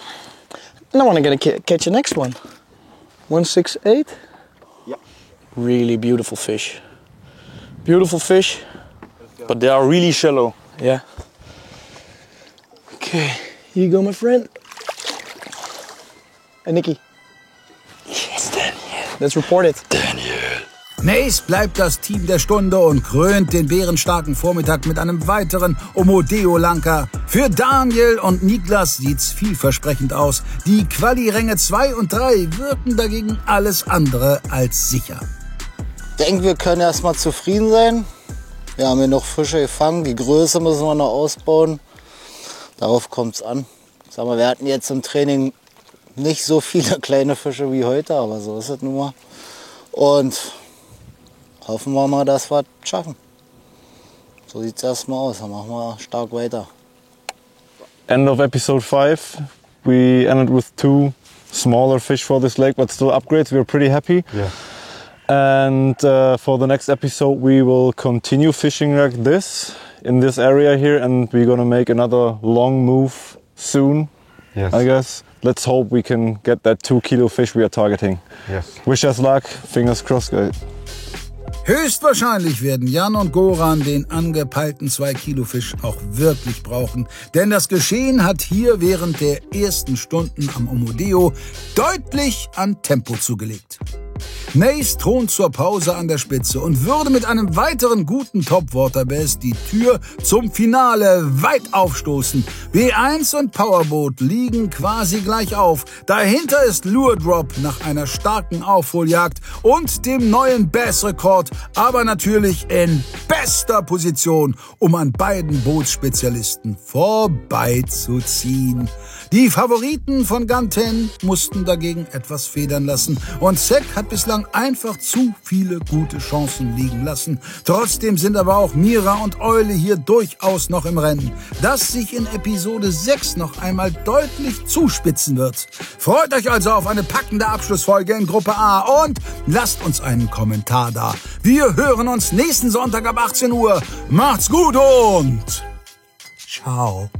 Speaker 4: And I'm gonna catch the next one. 168.
Speaker 10: Yeah.
Speaker 4: Really beautiful fish. Beautiful fish.
Speaker 10: But they are really shallow.
Speaker 4: Yeah. Okay, here you go, my friend. Hey, Nicky.
Speaker 10: Yes, Daniel.
Speaker 4: Let's report it.
Speaker 10: Daniel.
Speaker 1: Nace bleibt das Team der Stunde und krönt den bärenstarken Vormittag mit einem weiteren Omodeo-Lanker. Für Daniel und Niklas sieht's vielversprechend aus. Die Quali-Ränge 2 und 3 wirken dagegen alles andere als sicher.
Speaker 11: Ich denke, wir können erstmal zufrieden sein. Wir haben hier noch Fische gefangen. Die Größe müssen wir noch ausbauen. Darauf kommt es an. Sag mal, wir hatten jetzt im Training nicht so viele kleine Fische wie heute, aber so ist es nun mal. Und hoffen wir mal, dass wir es schaffen. So sieht es erstmal aus. Dann machen wir stark weiter.
Speaker 8: End of episode 5. We ended with 2 smaller fish for this lake, but still upgrades. We were pretty happy.
Speaker 14: Yeah.
Speaker 8: And for the next episode, we will continue fishing like this in this area here, and we're gonna make another long move soon.
Speaker 14: Yes.
Speaker 8: I guess. Let's hope we can get that 2 kilo fish we are targeting.
Speaker 14: Yes.
Speaker 8: Wish us luck. Fingers crossed, guys.
Speaker 1: Höchstwahrscheinlich werden Jan und Goran den angepeilten 2 Kilo Fisch auch wirklich brauchen. Denn das Geschehen hat hier während der ersten Stunden am Omodeo deutlich an Tempo zugelegt. Nace thront zur Pause an der Spitze und würde mit einem weiteren guten Topwater-Bass die Tür zum Finale weit aufstoßen. B1 und Powerboat liegen quasi gleich auf. Dahinter ist Lure Drop nach einer starken Aufholjagd und dem neuen Bass-Rekord, aber natürlich in bester Position, um an beiden Bootsspezialisten vorbeizuziehen. Die Favoriten von Gun 10 mussten dagegen etwas federn lassen und Sek hat bislang einfach zu viele gute Chancen liegen lassen. Trotzdem sind aber auch Mira und Eule hier durchaus noch im Rennen, das sich in Episode 6 noch einmal deutlich zuspitzen wird. Freut euch also auf eine packende Abschlussfolge in Gruppe A und lasst uns einen Kommentar da. Wir hören uns nächsten Sonntag ab 18 Uhr. Macht's gut und ciao.